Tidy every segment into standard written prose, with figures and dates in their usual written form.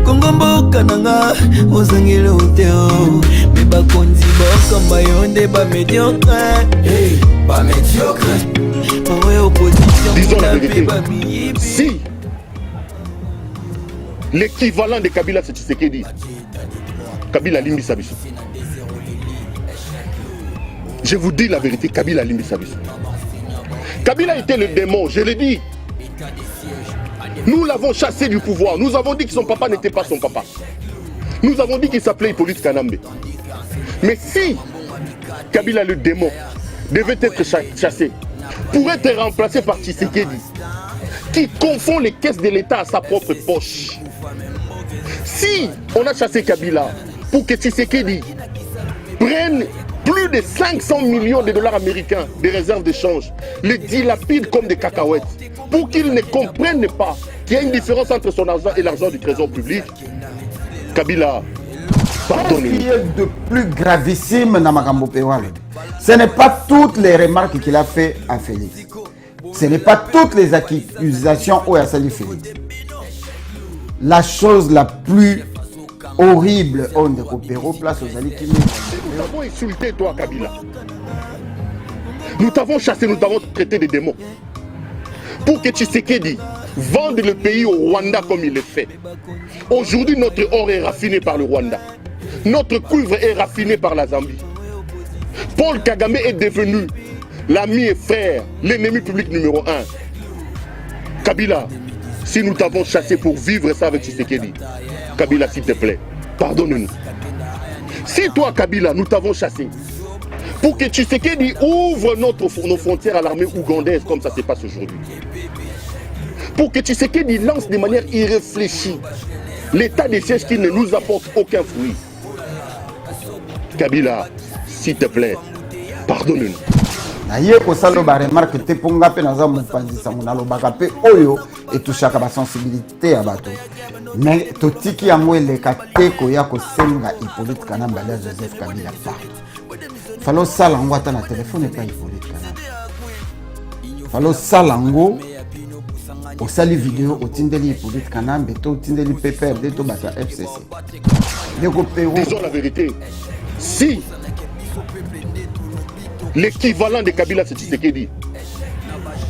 Kongo mboka nanga ozangile uteo me bakonzi bokamba yonde ba médiocre ba médiocre mawe opposition. Disons la vérité. Si l'équivalent de Kabila c'est Tshisekedi, Kabila limbi sabiso. Je vous dis la vérité, Kabila limbi sabiso. Kabila était le démon, je l'ai dit. Nous l'avons chassé du pouvoir. Nous avons dit que son papa n'était pas son papa. Nous avons dit qu'il s'appelait Hippolyte Kanambe. Mais si Kabila le démon devait être chassé pour être remplacé par Tshisekedi, qui confond les caisses de l'État à sa propre poche. Si on a chassé Kabila pour que Tshisekedi prenne plus de 500 millions de dollars américains de réserves d'échange, les dilapide comme des cacahuètes, pour qu'ils ne comprennent pas qu'il y a une différence entre son argent et l'argent du trésor public, Kabila, pardonnez-nous. Ce qui est de plus gravissime dans Makambo Pewale, ce n'est pas toutes les remarques qu'il a fait à Félix. Ce n'est pas toutes les accusations au Yassali Félix. La chose la plus horrible, on de Kopero, place aux alliés qui nous t'avons insulté, toi, Kabila. Nous t'avons chassé, nous t'avons traité de démons. Pour que Tshisekedi vende le pays au Rwanda comme il le fait. Aujourd'hui, notre or est raffiné par le Rwanda. Notre cuivre est raffiné par la Zambie. Paul Kagame est devenu l'ami et frère, l'ennemi public numéro 1. Kabila, si nous t'avons chassé pour vivre ça avec Tshisekedi, Kabila, s'il te plaît, pardonne-nous. Si toi, Kabila, nous t'avons chassé pour que Tshisekedi ouvre nos frontières à l'armée ougandaise comme ça se passe aujourd'hui, pour que Tshisekedi lance de manière irréfléchie l'état des sièges qui ne nous apporte aucun fruit, Kabila, s'il te plaît, pardonne-nous. Naye kosalo ba remarque te ponga pe naza mupanzisa munalobaka pe oyo etushaka ba sensibilité ya bato. Mais totiki yango eleka te koya kosenga Hippolyte Kanambe alias Joseph Kabila pa. Falo sala ngo ata na téléphone pa Hippolyte Kanambe. Falo sala ngo osali vidéo otindeli Hippolyte Kanambe to otindeli PPRD to bata FCC. Disons la vérité. Si l'équivalent de Kabila c'est Tshisekedi,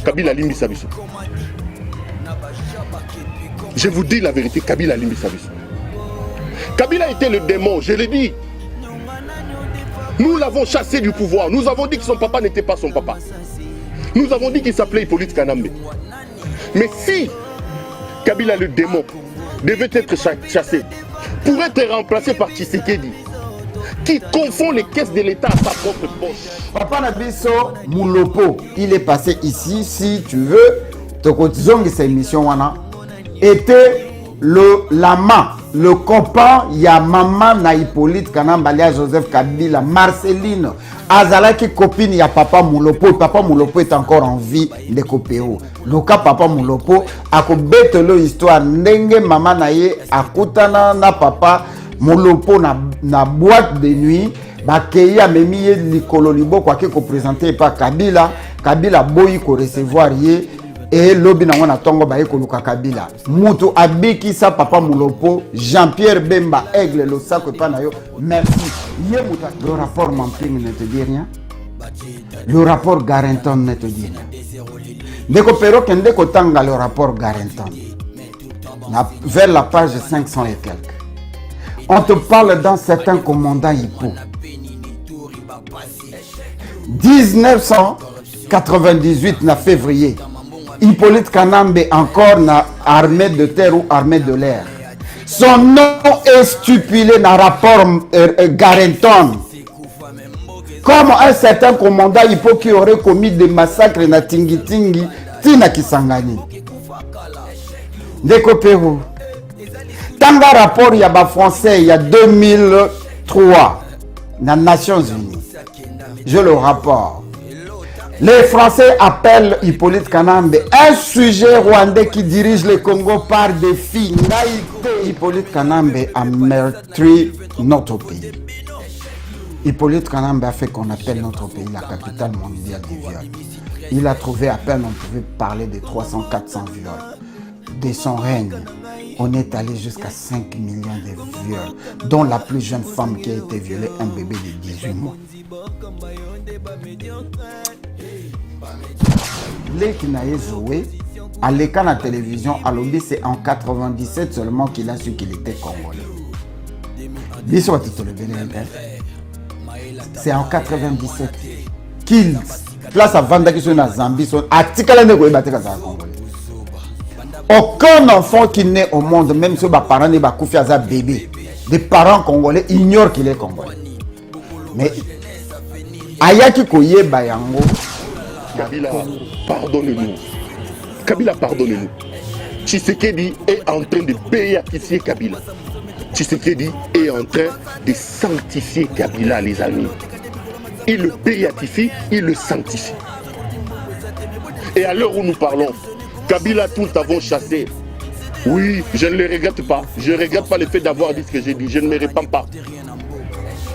Kabila limbi sabiso. Je vous dis la vérité, Kabila limbi sabiso. Kabila était le démon, je l'ai dit. Nous l'avons chassé du pouvoir. Nous avons dit que son papa n'était pas son papa. Nous avons dit qu'il s'appelait Hippolyte Kanambe. Mais si Kabila le démon devait être chassé pour être remplacé par Tshisekedi, qui confond les caisses de l'État à sa propre poche. Papa Nabiso Moulopo, il est passé ici, si tu veux, Tokotzong, cette émission, était l'amant, le copain, ya maman na Hippolyte Kanambe alias Joseph Kabila, Marceline, Azalaki copine ya Papa Moulopo. Papa Moulopo est encore en vie de Kopéo. Le cas Papa Moulopo, a kobete le histoire, ndenge maman na ye, akutana na Papa Moulopo na boîte de nuit, bakeya memi ye likolo libo kwa ke ko présenter pa Kabila, Kabila boyi ko recevoir ye et lobi na wana tongo ba ko luka Kabila. Mutu abiki sa Papa Moulopo, Jean-Pierre Bemba Aigle lo sako pa na yo. Merci. Ye muta le rapport Mamping ne te dit rien. Le rapport Garenton ne te dit rien. Ndeko pero kende ko tanga le rapport Garenton. Vers la page 500 et quelques. On te parle d'un certain commandant Hippo. 1998 na février, Hippolyte Kanambe encore na armée de terre ou armée de l'air. Son nom est stipulé dans le rapport Garenton comme un certain commandant Hippo qui aurait commis des massacres na Tingi Tina Kisangani. Ndeko Pérou. Tanga rapport il y a français il y a 2003 dans les Nations Unies. Je le rapport. Les Français appellent Hippolyte Kanambe un sujet rwandais qui dirige le Congo par des filles. Hippolyte Kanambe a meurtri notre pays. Hippolyte Kanambe a fait qu'on appelle notre pays la capitale mondiale du viol. Il a trouvé à peine on pouvait parler de 300-400 viols. De son règne, on est allé jusqu'à 5 millions de viols, dont la plus jeune femme qui a été violée, un bébé de 18 mois. Leki na Zoé, à l'écran à la télévision, à l'obé, c'est en 97 seulement qu'il a su qu'il était congolais. C'est en 97 qu'il place à Vanda qui sont dans Zambie, aucun enfant qui naît au monde, même si les parents ne sont pas bébé, des parents congolais ignorent qu'il est congolais. Mais Ayaki Koye Bayango, Kabila, pardonnez-nous. Kabila, pardonnez-nous. Tshisekedi est en train de béatifier Kabila. Tshisekedi est en train de sanctifier Kabila, les amis. Il le béatifie, il le sanctifie. Et à l'heure où nous parlons, Kabila, tous avons chassé. Oui, je ne le regrette pas. Je ne regrette pas le fait d'avoir dit ce que j'ai dit. Je ne me répands pas.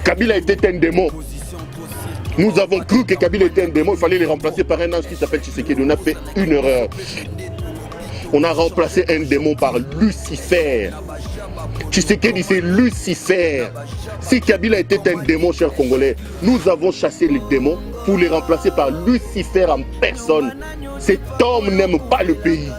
Kabila était un démon. Nous avons cru que Kabila était un démon. Il fallait le remplacer par un ange qui s'appelle Tshisekedi. On a fait une erreur. On a remplacé un démon par Lucifer. Tshisekedi, c'est Lucifer. Si Kabila était un démon, chers Congolais, nous avons chassé les démons pour les remplacer par Lucifer en personne. Cet homme n'aime pas le pays.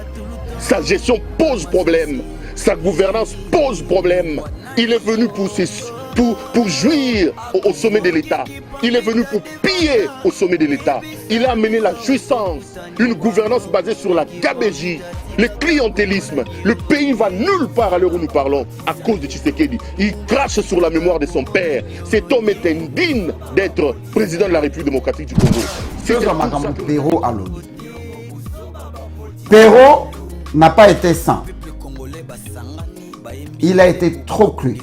Sa gestion pose problème. Sa gouvernance pose problème. Il est venu pour jouir au sommet de l'État. Il est venu pour piller au sommet de l'État. Il a amené la jouissance, une gouvernance basée sur la gabégie, le clientélisme. Le pays va nulle part à l'heure où nous parlons à cause de Tshisekedi. Il crache sur la mémoire de son père. Cet homme est indigne d'être président de la République démocratique du Congo. C'est Perrault à l'ONU. Perrault n'a pas été saint. Il a été trop cru.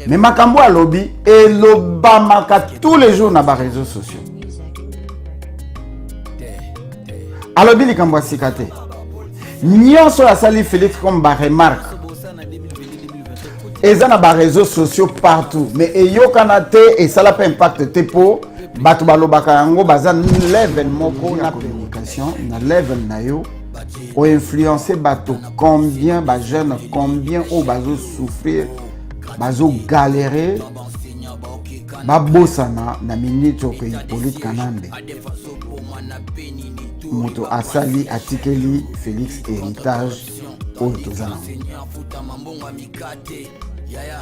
Mais Makambo à lobby et l'Obamaka tous les jours dans les réseaux sociaux. À lobby, les Kambo Sikate. Nyon sur la salle Félix comme ba remarque. Ils ont des réseaux sociaux partout. Mais ils ont et ça n'a pas impact pour Batu Balobaka Yango bazan level moko na communication na level na yo o influencer bato combien ba jeunes combien o bazo souffrir bazo galérer ba bosana na minute o pays Hippolyte Kanambe moto asali atikeli Félix héritage o tozana.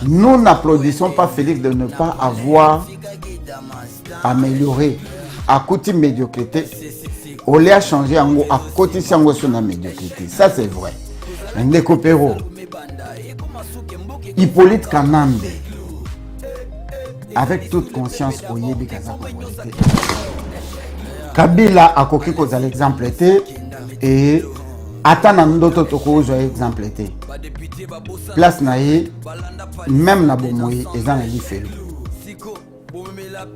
Nous n'applaudissons pas Félix de ne pas avoir amélioré à côté de médiocrité. On l'a changé en à côté de sur la médiocrité. Ça c'est vrai. Ndeko Perrault, Hippolyte Kanambe, avec toute conscience, Oyebi Kazako. Kabila a coquille cause à l'exemple et attendant d'autres toko exemple été. Place naïe, même na bomoyi, et dans la lifelu.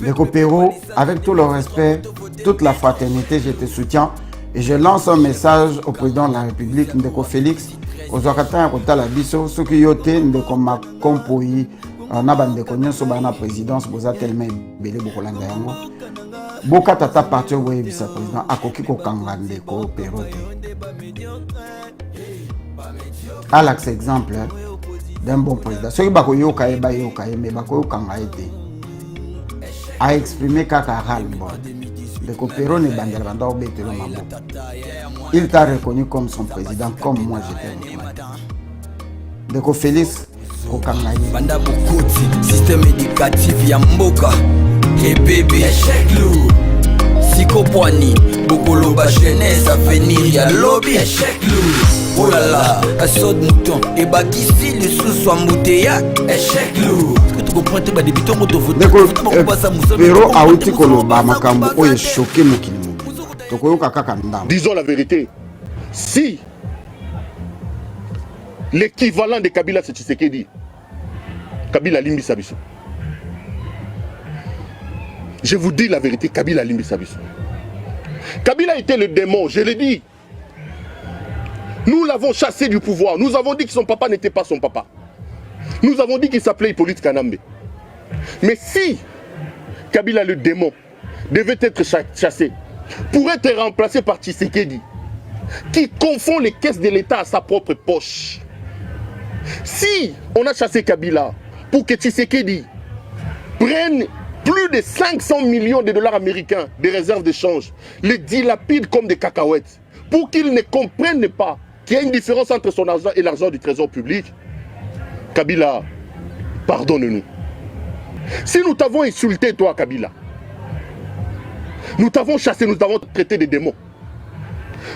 Ndeko Perrault, avec tout le respect, toute la fraternité, je te soutiens et je lance un message au président de la République, Ndeko Félix, aux Okatans et aux Talabiso, ceux qui ont été Ndeko Makompoyi, Nabandeko Nyonso Bana présidence, Boza tellement belé Bokolanda Yango. Boka tata parti au vice président, Akoki Kokanga Ndeko Perrault. À l'axe exemple d'un bon président. Ceux qui ont été mais a exprimé Kaka Halbon. Ndeko Perrault ne bandel banda au Betelo Mambo. Il t'a reconnu comme son président, comme moi j'étais reconnu. Ndeko Félix Kokanga. Banda Bukoti, système éducatif Yamboka. Et bébé, échec lou. Sikopwani, Bokoloba jeunesse, avenir ya lobby, échec lou. Oh là là, la saute mouton, et bakisi le sous-soit moutéa, échec lou. Perrault a outi koloba makambo oye choqué mokili mobile. Tokoyoka kaka ndam. Disons la vérité. Si l'équivalent de Kabila c'est Tshisekedi, Kabila limbi sabiso. Je vous dis la vérité, Kabila limbi sabiso. Kabila était le démon, je l'ai dit. Nous l'avons chassé du pouvoir. Nous avons dit que son papa n'était pas son papa. Nous avons dit qu'il s'appelait Hippolyte Kanambe. Mais si Kabila le démon devait être chassé, pour être remplacé par Tshisekedi, qui confond les caisses de l'État à sa propre poche, Si on a chassé Kabila pour que Tshisekedi prenne plus de 500 millions de dollars américains des réserves de change, les dilapide comme des cacahuètes, pour qu'ils ne comprennent pas qu'il y a une différence entre son argent et l'argent du trésor public, Kabila, pardonne-nous. Si nous t'avons insulté, toi, Kabila, nous t'avons chassé, nous t'avons traité de démons,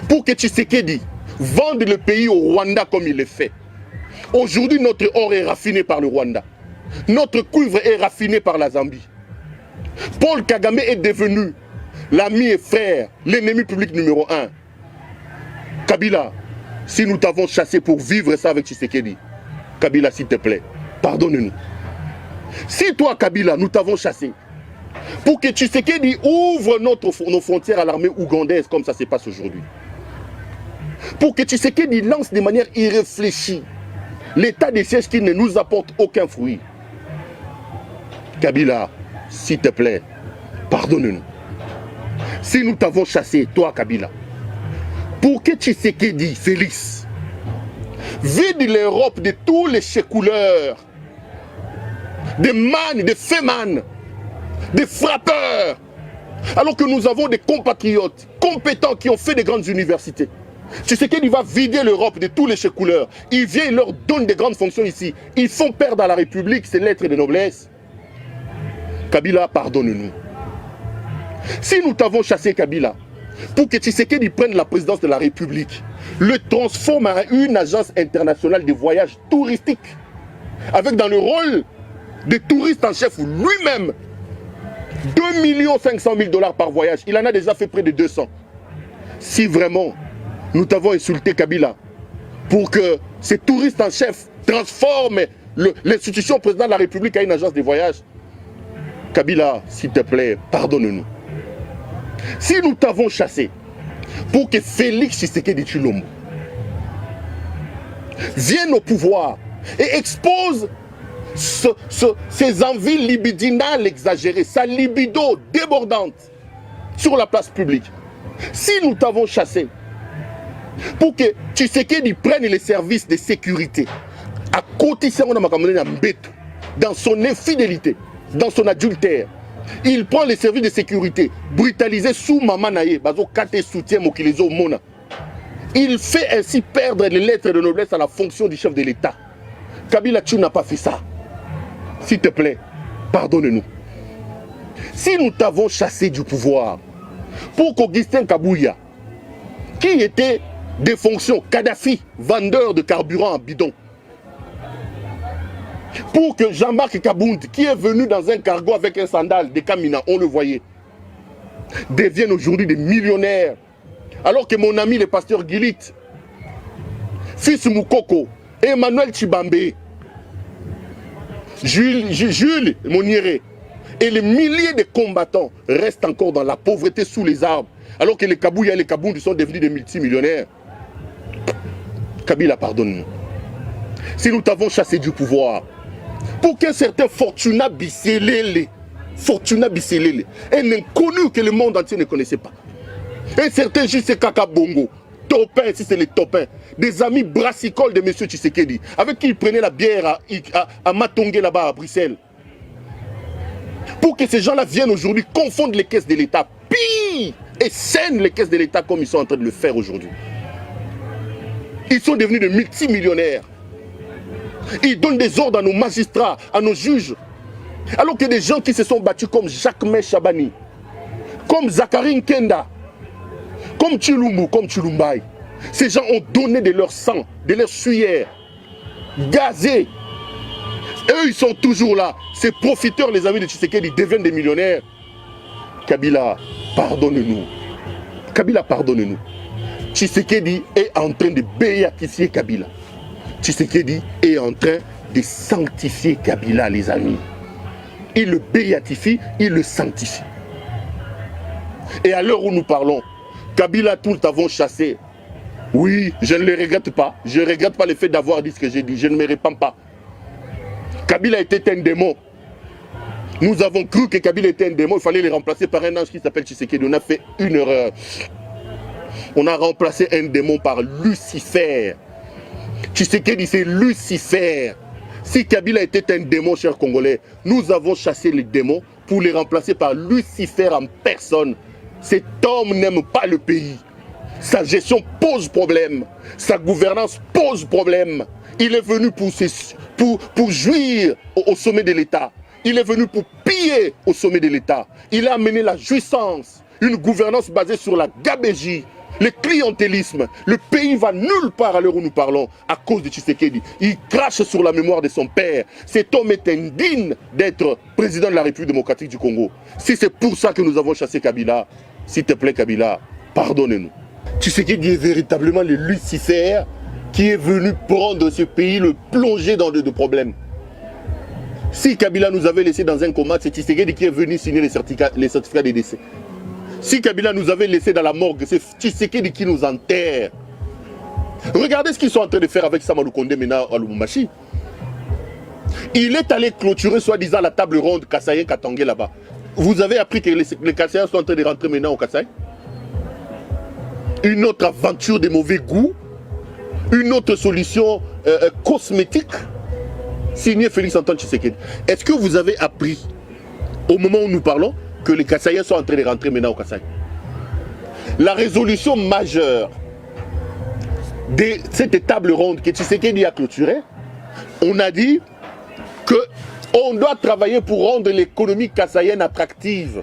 pour que Tshisekedi vende le pays au Rwanda comme il le fait. Aujourd'hui, notre or est raffiné par le Rwanda. Notre cuivre est raffiné par la Zambie. Paul Kagame est devenu l'ami et frère, l'ennemi public numéro 1. Kabila, si nous t'avons chassé pour vivre ça avec Tshisekedi, Kabila, s'il te plaît, pardonne-nous. Si toi, Kabila, nous t'avons chassé pour que Tshisekedi ouvre nos frontières à l'armée ougandaise comme ça se passe aujourd'hui, pour que Tshisekedi lance de manière irréfléchie l'état des sièges qui ne nous apporte aucun fruit, Kabila, s'il te plaît, pardonne-nous. Si nous t'avons chassé, toi, Kabila, pour que Tshisekedi, Félix, vide l'Europe de tous les chécouleurs, des man, des féman, des frappeurs, alors que nous avons des compatriotes compétents qui ont fait des grandes universités. Tshisekedi va vider l'Europe de tous les chécouleurs. Il vient, il leur donne des grandes fonctions ici. Ils font perdre à la République ses lettres de noblesse. Kabila, pardonne-nous. Si nous t'avons chassé, Kabila, pour que Tshisekedi prenne la présidence de la République, le transforme en une agence internationale de voyages touristiques, avec dans le rôle de touriste en chef lui-même, 2 500 000 dollars par voyage. Il en a déjà fait près de 200. Si vraiment nous t'avons insulté, Kabila, pour que ces touristes en chef transforment l'institution président de la République en une agence de voyage, Kabila, s'il te plaît, pardonne-nous. Si nous t'avons chassé pour que Félix Tshisekedi Tshilombo vienne au pouvoir et expose ses envies libidinales exagérées, sa libido débordante sur la place publique, si nous t'avons chassé pour que Tshisekedi prenne les services de sécurité à côté dans son infidélité, dans son adultère, il prend les services de sécurité brutalisés sous Mamanaye, bazo kate soutien mokilizo mona. Il fait ainsi perdre les lettres de noblesse à la fonction du chef de l'État. Kabila, tu n'as pas fait ça. S'il te plaît, pardonne-nous. Si nous t'avons chassé du pouvoir pour qu'Augustin Kabouya, qui était des fonctions Kadhafi, vendeur de carburant en bidon, pour que Jean-Marc Kabound, qui est venu dans un cargo avec un sandal de Kamina, on le voyait, devienne aujourd'hui des millionnaires, alors que mon ami le pasteur Gilit, fils Moukoko, Emmanuel Chibambe, Jules Monieré et les milliers de combattants restent encore dans la pauvreté sous les arbres, alors que les Kabouya et les Kabound sont devenus des multimillionnaires. Kabila, pardonne-nous. Si nous t'avons chassé du pouvoir, pour qu'un certain Fortuna Bisselele, un inconnu que le monde entier ne connaissait pas, un certain J.C. Kaka Bongo, Topin, si c'est les Topins, des amis brassicoles de M. Tshisekedi, avec qui il prenait la bière à Matongé là-bas à Bruxelles, pour que ces gens-là viennent aujourd'hui confondre les caisses de l'État, pire, et scènent les caisses de l'État comme ils sont en train de le faire aujourd'hui. Ils sont devenus des multimillionnaires. Ils donnent des ordres à nos magistrats, à nos juges. Alors que des gens qui se sont battus comme Jacques Chabani, comme Zachary Nkenda, comme Tshilumbu, comme Tshilumbai, ces gens ont donné de leur sang, de leur sueur, gazé. Eux, ils sont toujours là. Ces profiteurs, les amis de Tshisekedi, ils deviennent des millionnaires. Kabila, pardonne-nous. Kabila, pardonne-nous. Tshisekedi est en train de béatifier Kabila. Tshisekedi est en train de sanctifier Kabila, les amis. Il le béatifie, il le sanctifie. Et à l'heure où nous parlons, Kabila, tout l'avons chassé. Oui, je ne le regrette pas. Je ne regrette pas le fait d'avoir dit ce que j'ai dit. Je ne me répands pas. Kabila était un démon. Nous avons cru que Kabila était un démon. Il fallait le remplacer par un ange qui s'appelle Tshisekedi. On a fait une erreur. On a remplacé un démon par Lucifer. Tshisekedi, c'est Lucifer. Si Kabila était un démon, chers Congolais, nous avons chassé les démons pour les remplacer par Lucifer en personne. Cet homme n'aime pas le pays. Sa gestion pose problème. Sa gouvernance pose problème. Il est venu pour jouir au sommet de l'État. Il est venu pour piller au sommet de l'État. Il a amené la jouissance, une gouvernance basée sur la gabégie, le clientélisme. Le pays va nulle part à l'heure où nous parlons à cause de Tshisekedi. Il crache sur la mémoire de son père. Cet homme est indigne d'être président de la République démocratique du Congo. Si c'est pour ça que nous avons chassé Kabila, s'il te plaît Kabila, pardonnez-nous. Tshisekedi est véritablement le Lucifer qui est venu prendre ce pays, le plonger dans de problèmes. Si Kabila nous avait laissé dans un coma, c'est Tshisekedi qui est venu signer les certificats de décès. Si Kabila nous avait laissé dans la morgue, c'est Tshisekedi qui nous enterre. Regardez ce qu'ils sont en train de faire avec Samalou Kondé maintenant à Lubumbashi. Il est allé clôturer soi-disant la table ronde Kasaye-Katangé là-bas. Vous avez appris que les Kassayens sont en train de rentrer maintenant au Kasaye? Une autre aventure de mauvais goût, une autre solution cosmétique, signé Félix-Antoine Tshisekedi. Est-ce que vous avez appris, au moment où nous parlons, que les Kassayens sont en train de rentrer maintenant au Kasaye? La résolution majeure de cette table ronde que Tshisekedi a clôturée, on a dit qu'on doit travailler pour rendre l'économie kassayenne attractive.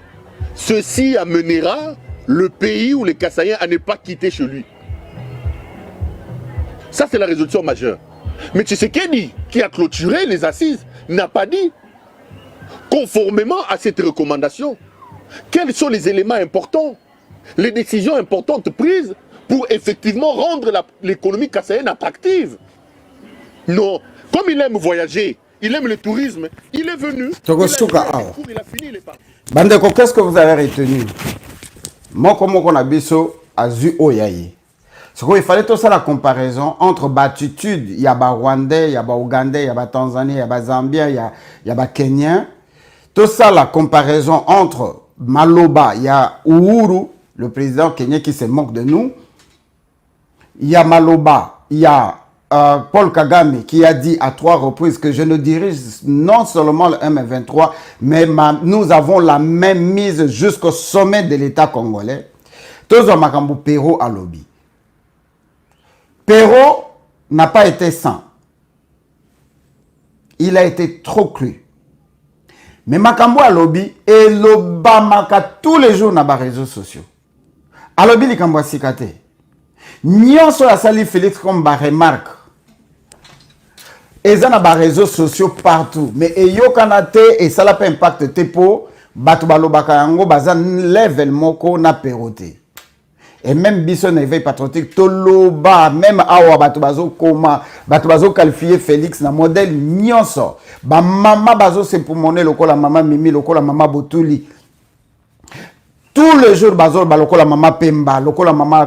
Ceci amènera le pays ou les Kassayens à ne pas quitter chez lui. Ça, c'est la résolution majeure. Mais Tshisekedi, qui a clôturé les assises, n'a pas dit, conformément à cette recommandation, quels sont les éléments importants, les décisions importantes prises pour effectivement rendre l'économie kassayenne attractive. Non, comme il aime voyager, il aime le tourisme, il est venu, il a fini, il est parti. Bandeko, qu'est-ce que vous avez retenu? Moi, comme on a biso, azu oyaye. C'est qu'il fallait tout ça la comparaison entre l'attitude, il y a des Rwandais, il y a des Ougandais, il y a des Tanzaniens, il y a des Zambiens, il y a des Kenyans. Tout ça la comparaison entre Maloba, il y a Uhuru, le président kenyan qui se moque de nous. Il y a Maloba, il y a Paul Kagame qui a dit à 3 reprises que je ne dirige non seulement le M23, mais nous avons la même mise jusqu'au sommet de l'État congolais. Tous en makambo Perrault à lobby. Perrault n'a pas été sans. Il a été trop cru. Mais makambo à lobby et l'Obamaka tous les jours dans les réseaux sociaux. À lobby, les kambo sikate. Nyonso a sali Félix comme ba remarque. Et ça na ba réseaux sociaux partout. Mais eyo kanate et ça n'a pas impact tepo. Batu balobaka yango bazan level moko na Perroté. Et même biso na éveil patriotique toloba même awa batu bazo koma batu bazo qualifier Félix na modèle nyonso. Ba mama bazo se pour monnaie lokola mama Mimi lokola mama Botuli. Tous les jours, la maman Pemba, la maman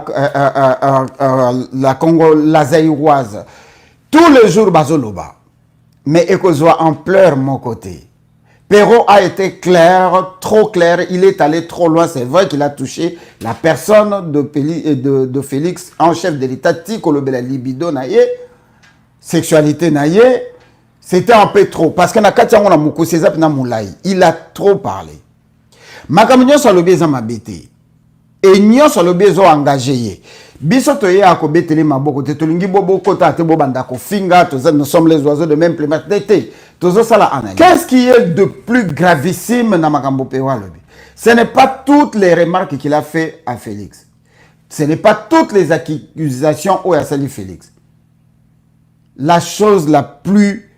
la Congo, la Zaïroise. Tous les jours, Bazoloba. Mais Ekozwa en pleure mon côté. Perrault a été clair, trop clair. Il est allé trop loin. C'est vrai qu'il a touché la personne de Félix en chef de l'État. Tiko le la libido naïe, sexualité naïe. C'était un peu trop. Parce que il a trop parlé. Makamignon sur le besoin m'abêté. Et nyon sur le besoin engagé. Biso toye a ko betele maboko te tolingi bobo kota te bobanda ko finga to nous sommes les oiseaux de même plume d'été. Tozo sala analyse. Qu'est-ce qui est de plus gravissime dans makambo pewa lobi? Ce n'est pas toutes les remarques qu'il a fait à Félix. Ce n'est pas toutes les accusations au Yassali Félix. La chose la plus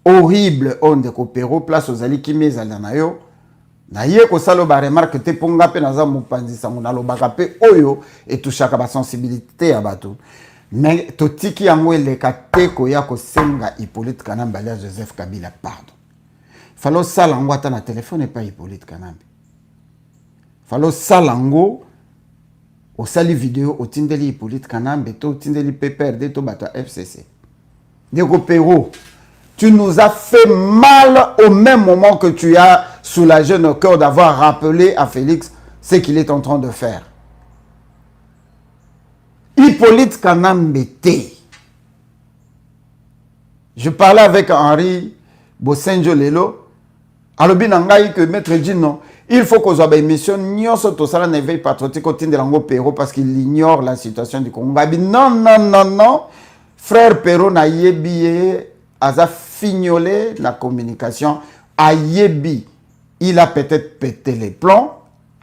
horrible on de Perrault place aux ali qui mes alanayo. Naye ko salo ba remarque te ponga pe naza mupanzi sango na lobaka pe oyo et touchaka ba sensibilité ya bato mais totiki yango eleka te ko ya ko senga Hippolyte Kanambe alias Joseph Kabila pardon falo salango ata na téléphone et pas Hippolyte Kanambe falo salango o sali vidéo o tindeli Hippolyte Kanambe to tindeli PPRD to bato FCC Deko Perrault. Tu nous as fait mal au même moment que tu as soulagé nos cœurs d'avoir rappelé à Félix ce qu'il est en train de faire. Hippolyte Kanambe te. Je parlais avec Henri Bosenjo Lelo. Alobi nangai que maître dit non. Il faut qu'on soit une émission nyonso to sala na éveil patriotique au de lango Perrault parce qu'il ignore la situation du Congo. Non, non, non, non. Frère Perrault na yebi aza fignolé la communication. A yebi, il a peut-être pété les plombs.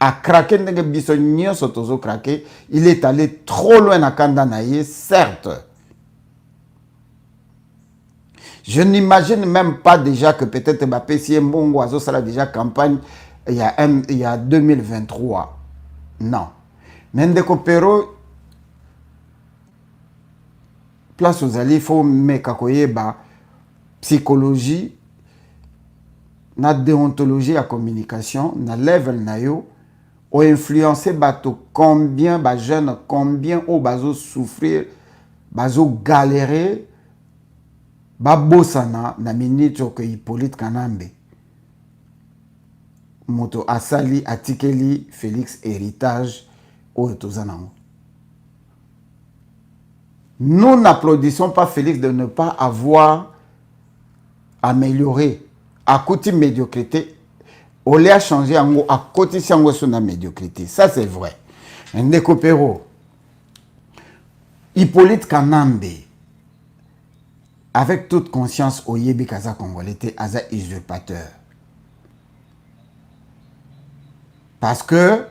A craqué ndenge biso nyonso tozo craqué. Il est allé trop loin na kanda na ye, certes. Je n'imagine même pas déjà que peut-être Mbappé si Mbongo Azo sera déjà campagne il y a 2023. Non. Mais Ndeko Perrault, place aux alliés, il faut mettre psychologie, na déontologie à communication, na level na yo, ou influencer bato combien ba jeunes, combien au bazo souffrir, bazo galérer, babosana na minute que Hippolyte Kanambe moto asali atikeli Félix héritage au tozanango. Nous n'applaudissons pas Félix de ne pas avoir amélioré à côté médiocrité. On l'a changé en à côté de son médiocrité. Ça c'est vrai. Ndeko Perrault, Hippolyte Kanambe, avec toute conscience, Oyebi Kaza Congolais était un usurpateur. Parce que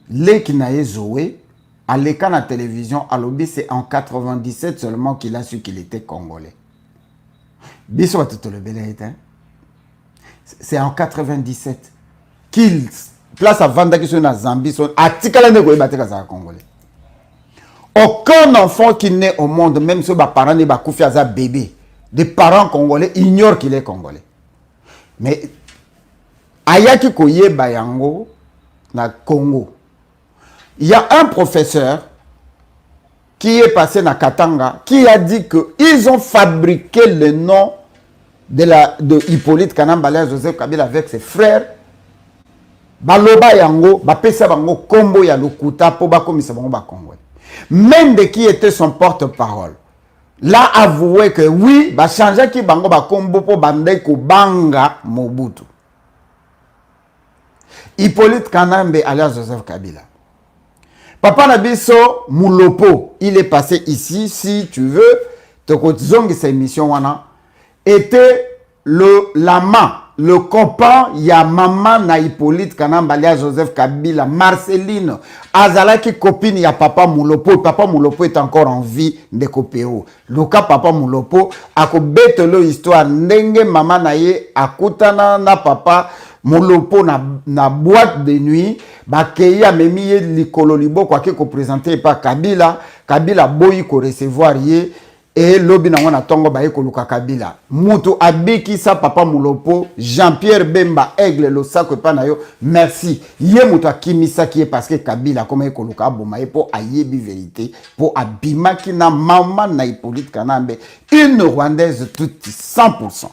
les Kinaye Zoé, à l'écran de la télévision, à l'Obi, c'est en 97 seulement qu'il a su qu'il était Congolais. Biso tout le belé, c'est en 97 qu'il place à Vanda qui sont dans Zambie, à Tikalane Goyebate Kaza Congolais. Aucun enfant qui naît au monde, même si les parents ne sont pas bébé, des parents congolais ignorent qu'il est congolais. Mais Ayaki Koye Bayango, na Congo, il y a un professeur qui est passé na Katanga qui a dit qu'ils ont fabriqué le nom de Hippolyte Kanambe Joseph Kabila avec ses frères. Baloba Yango, Bapesa Bango Kombo ya Lokuta, po bakomisa bango ba Congolais. Même de qui était son porte-parole, l'a avoué que oui, bah changer qui bango ba kombo po bande ko banga Mobutu. Hippolyte Kanambe alias Joseph Kabila. Papa Nabiso Moulopo, il est passé ici, si tu veux, te kotizongi sa émission wana, était l'amant, le copain, il y a maman na Hippolyte Kanambe alias Joseph Kabila, Marceline, Azalaki copine, il y a Papa Moulopo. Papa Moulopo est encore en vie de Kopéo. Le cas Papa Moulopo, a bête l'histoire, ndenge maman na ye, akutana na Papa Moulopo na boîte de nuit, bakeya memi likolo libo kwa ko présenté par Kabila, Kabila boyi ko recevoir ye. Et lobi na wana tongo ba ekoluka Kabila. Mutu abiki sa Papa Moulopo, Jean-Pierre Bemba Aigle lo sako pa na yo. Merci. Ye mutu akimisa ki parce que Kabila comme ekoluka boma e po ayebi vérité, po abimaki na mama na Hippolyte Kanambe, une Rwandaise toute 100%.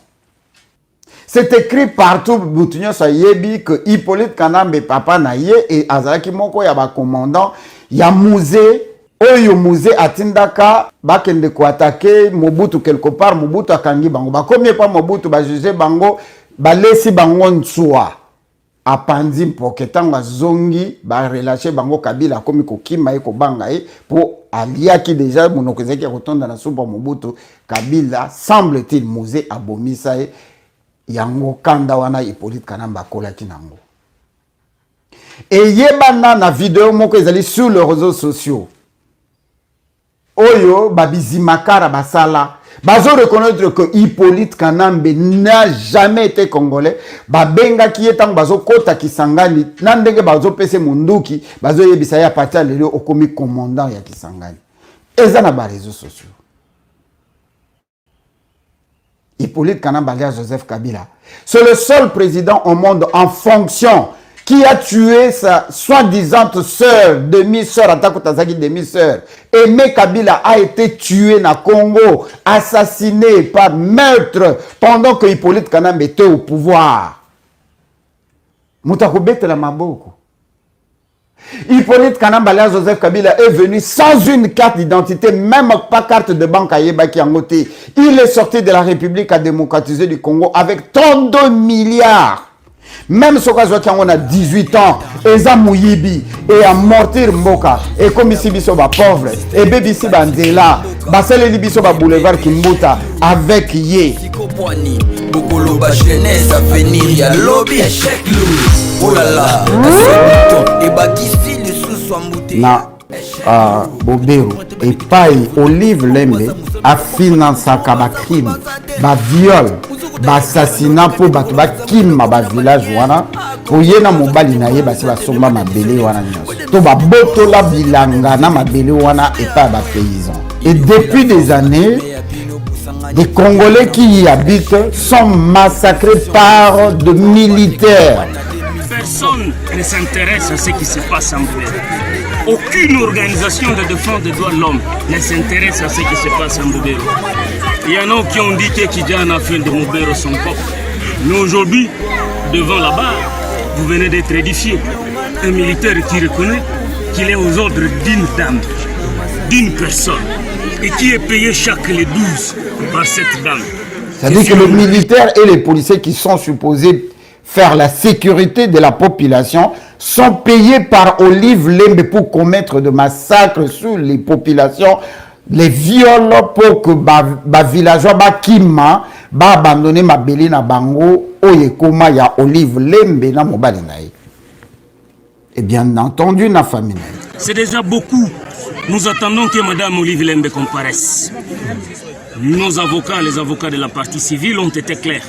C'est écrit partout Boutignon sa yebi que Hippolyte Kanambe papa na ye et azalaki moko ya ba commandant ya musée. Oyo musée atindaka bakende ko attaquer Mobutu quelque part, Mobutu akangi bango ba combien pas Mobutu ba juger bango ba lesi bango nswa apandi poketanga zongi ba relâcher bango Kabila komi ko kima e ko banga e po aliaki déjà monokozeki ya kotonda na suba Mobutu. Kabila semble-t-il musée abomisa e yango kanda wana Hippolyte Kanambe akolaki nango et yebana na vidéo moko ezali sur les réseaux sociaux. Oyo babizimakara basala bazo reconnaître que Hippolyte Kanambe n'a jamais été congolais. Babenga ki etang bazo kota Kisangani nandenge bazo pese munduki bazo yebisa ya partir lelo okomi commandant ya Kisangani. Eza na ba réseaux sociaux. Hippolyte Kanambe alias Joseph Kabila, c'est le seul président au monde en fonction qui a tué sa soi-disant sœur, demi-sœur, Atako Tazaki demi-sœur. Aimé Kabila a été tué na Congo, assassiné par meurtre pendant que Hippolyte Kanambe était au pouvoir. Moutako bete la maboko. Hippolyte Kanambala Joseph Kabila est venu sans une carte d'identité, même pas carte de banque à Yebaki Angote. Il est sorti de la République à démocratiser du Congo avec 32 milliards. Même si on a 18 ans, Eza Mouyibi, et à Mortir Mboka, et comme ici biso ba pauvre, et baby si bandela, basele li biso ba boulevard Kimbuta, avec Ye. Bokolo ba jeunesse avenir ya lobby échec lourd. Oh là là, et bakisi le sous-swambouté. Na Bobero et Paille Olive Lembe a financé ba crime, ba viol, ba assassinat pour bato ba kim ba village wana pour yena mobali na ye basi ba somba mabele wana nyonso. To ba botola bilanga na mabele wana et pas ba paysans. Et depuis des années, des Congolais qui y habitent sont massacrés par de militaires. Personne ne s'intéresse à ce qui se passe en Mbobero. Aucune organisation de défense des droits de l'homme ne s'intéresse à ce qui se passe en Mbobero. Il y en a qui ont dit que Kidjana a fait de Mbobero son peuple. Mais aujourd'hui, devant la barre, vous venez d'être édifié. Un militaire qui reconnaît qu'il est aux ordres d'une dame, d'une personne, et qui est payé chaque les 12 par cette dame. C'est-à-dire que les militaires et les policiers qui sont supposés faire la sécurité de la population sont payés par Olive Lembe pour commettre de massacres sur les populations, les viols pour que les villageois Kima abandonner ma belle na bango oyekoma ya Olive Lembe na mobali na ye. Et bien entendu na famille. C'est déjà beaucoup. Nous attendons que Madame Olive Lembe comparaisse. Nos avocats, les avocats de la partie civile ont été clairs.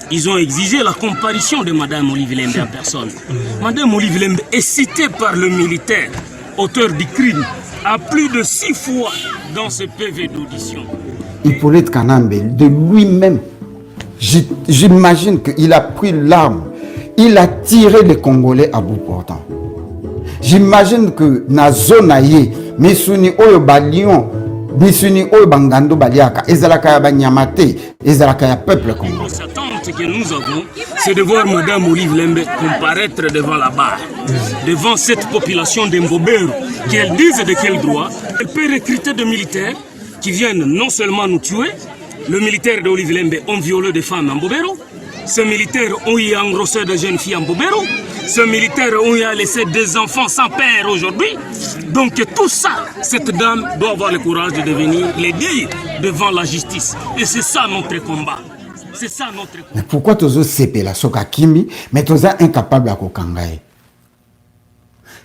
Ils ont exigé la comparution de Madame Olive Lembe en personne. Madame Olive Lembe est citée par le militaire, auteur du crime, à plus de 6 fois dans ce PV d'audition. Hippolyte Kanambe, de lui-même, j'imagine qu'il a pris l'arme, il a tiré les Congolais à bout portant. J'imagine que na zone aye, Misuni Oyo Balion, Misuni Oyo Bangando Baliaka, Ezalaka ya Banyamate, Ezalaka ya peuple congolais. L'attente que nous avons, c'est de voir Madame Olive Lembe comparaître devant la barre, devant cette population de Mbobero, qu'elle dise de quel droit elle peut recruter des militaires qui viennent non seulement nous tuer, le militaire de Olive Lembe ont violé des femmes en Mbobero, ces militaires ont y engrossé de jeunes filles en Mbobero, ce militaire ont y laissé des enfants sans père aujourd'hui. Donc tout ça, cette dame doit avoir le courage de devenir les dire devant la justice. Et c'est ça notre combat. C'est ça notre combat. Mais pourquoi tous CP la soka kimi, mais tous incapable à kokangaye?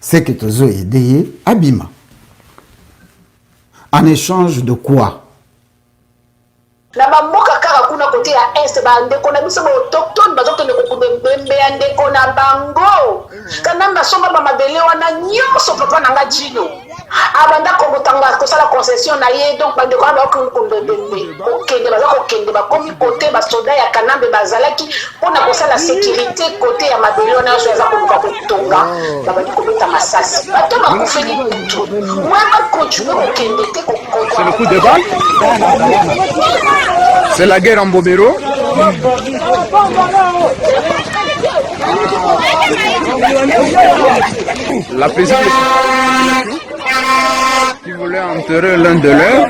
C'est que tous aidé Abima. En échange de quoi? Na bamboka kaka kuna kote ya est bandeko na biso autochtone bazokende kokubembe ya ndeko na bango Kanamba somba mabele wana nyonso papa nanga jino abanda komotanga kosala concession na ye donc bandeko na bakokubembe okende bazokende bakomi kote basoda ya Kanambe bazalaki pona kosala sécurité côté ya mabele wana so yaza komuka kotonga babandi kobeta masasi bato bakufeli kutu mwa continue kokende te kokoko. C'est le coup de balle. C'est la guerre en Mbobero. La présidente qui voulait enterrer l'un de leurs.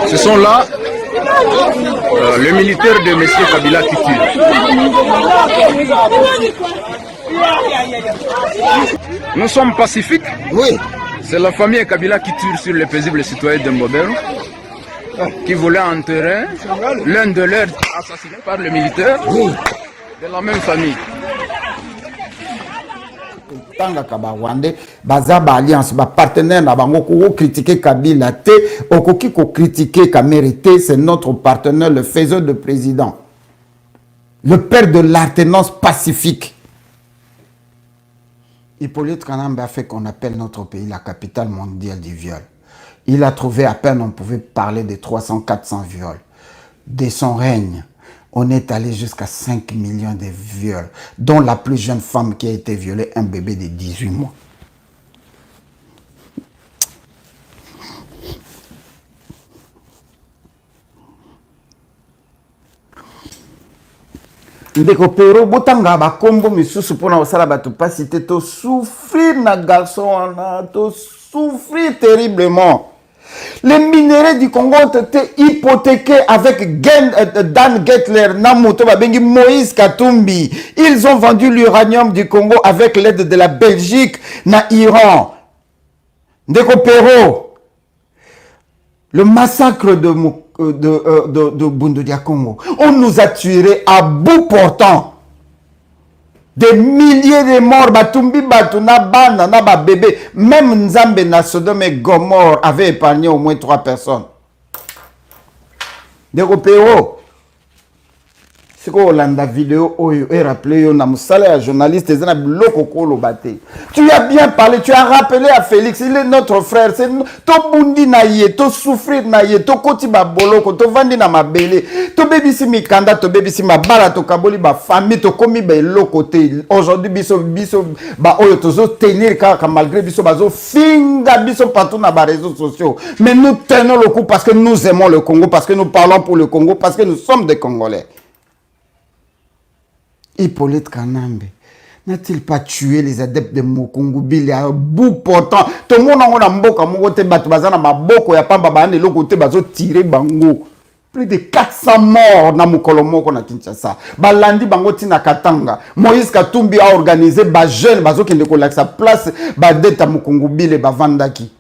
Ce sont là les militaires de M. Kabila qui tuent. Nous sommes pacifiques. Oui. C'est la famille Kabila qui tire sur les paisibles citoyens de Mbobero, qui voulait enterrer l'un de leurs assassiné par les militaires de la même famille. Tanga Kabarwande, Bazaba Alliance, ba partenaire na bango ko critiquer Kabila te, okoki ko critiquer Kamérité, c'est notre partenaire, le faiseur de président, le père de l'alternance pacifique. Hippolyte Kanambe a fait qu'on appelle notre pays la capitale mondiale du viol. Il a trouvé à peine on pouvait parler de 300-400 viols. De son règne, on est allé jusqu'à 5 millions de viols, dont la plus jeune femme qui a été violée, un bébé de 18 mois. ndeko pero botanga bakombo misusu mpona kosala bato pasi te tosouffrir na garçon wana tosouffrir terriblement. Les minéraux du Congo ont été hypothéqués avec Dan Gettler, Namuto Babengi, Moïse Katumbi. Ils ont vendu l'uranium du Congo avec l'aide de la Belgique, na Iran. Ndeko Pero, le massacre de Bundudia Congo, on nous a tués à bout portant. Des milliers de morts, Batumbi, Batuna, Bana, Naba bébé, même Nzambe na Sodome et Gomorre avait épargné au moins 3 personnes. Des Européens, c'est quoi la vidéo et rappelé na musala journaliste ezana biloko kolo baté. Tu as bien parlé, tu as rappelé à Félix, il est notre frère, c'est to bundi na ye, to souffrir na ye, to koti ba boloko, to vandi na mabele, to bebisi mikanda, to bebisi mabala, to kaboli ba famille, to komi ba lokoté. Aujourd'hui biso ba oyo tozo tenir car malgré biso bazo finga biso partout na ba réseaux sociaux. Mais nous tenons le coup parce que nous aimons le Congo, parce que nous parlons pour le Congo, parce que nous sommes des Congolais. Hippolyte Kanambe n'a-t-il pas tué les adeptes de Mokongobili à bout portant? Tout le monde a mboka mokote batu bazana maboko ya pamba bande le côté bazo tirer bango. Plus de 400 morts na mukolo moko na Kinshasa. Balandi bango tina Katanga. Moïse Katumbi a organisé ba jeune bazo kende ko sa place ba deta Mokongobili ba vandaki.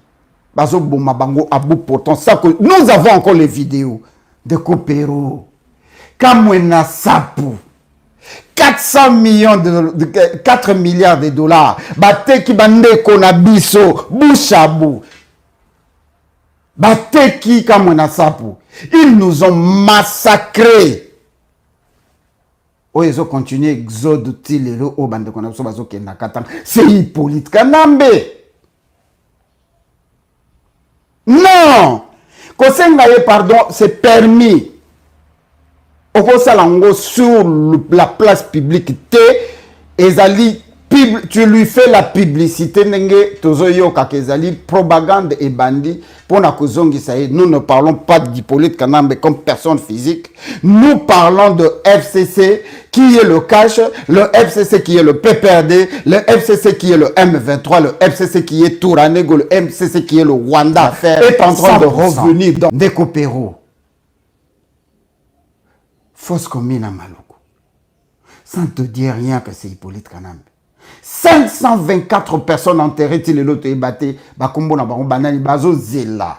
Bazo boma bango à bout portant. Ça que nous avons encore les vidéos de Kopero. Kamwena Sapu. 400 millions de 4 milliards de dollars. Bateki bande konabiso, bouchabou. Bateki kamona sapu. Ils nous ont massacrés. Oh, ils ont continué exode tilero au bande konabiso bazo kenda katang. C'est Hippolyte Kanambe. Non. Kosengaye pardon, c'est permis. Sur la place publique, tu lui fais la publicité, propagande et bandit. Nous ne parlons pas d'Hippolyte Kanambe comme personne physique. Nous parlons de FCC qui est le cash, le FCC qui est le PPRD, le FCC qui est le M23, le FCC qui est Touranego, le MCC qui est le Rwanda. Est en train de revenir dans des coopéraux. Fausse commune à Maloko. Sans te dire rien que c'est Hippolyte Kanambe. 524 personnes enterrées, il est l'autre ébatté, Bakombo na Baron Banani, Bazo Zela.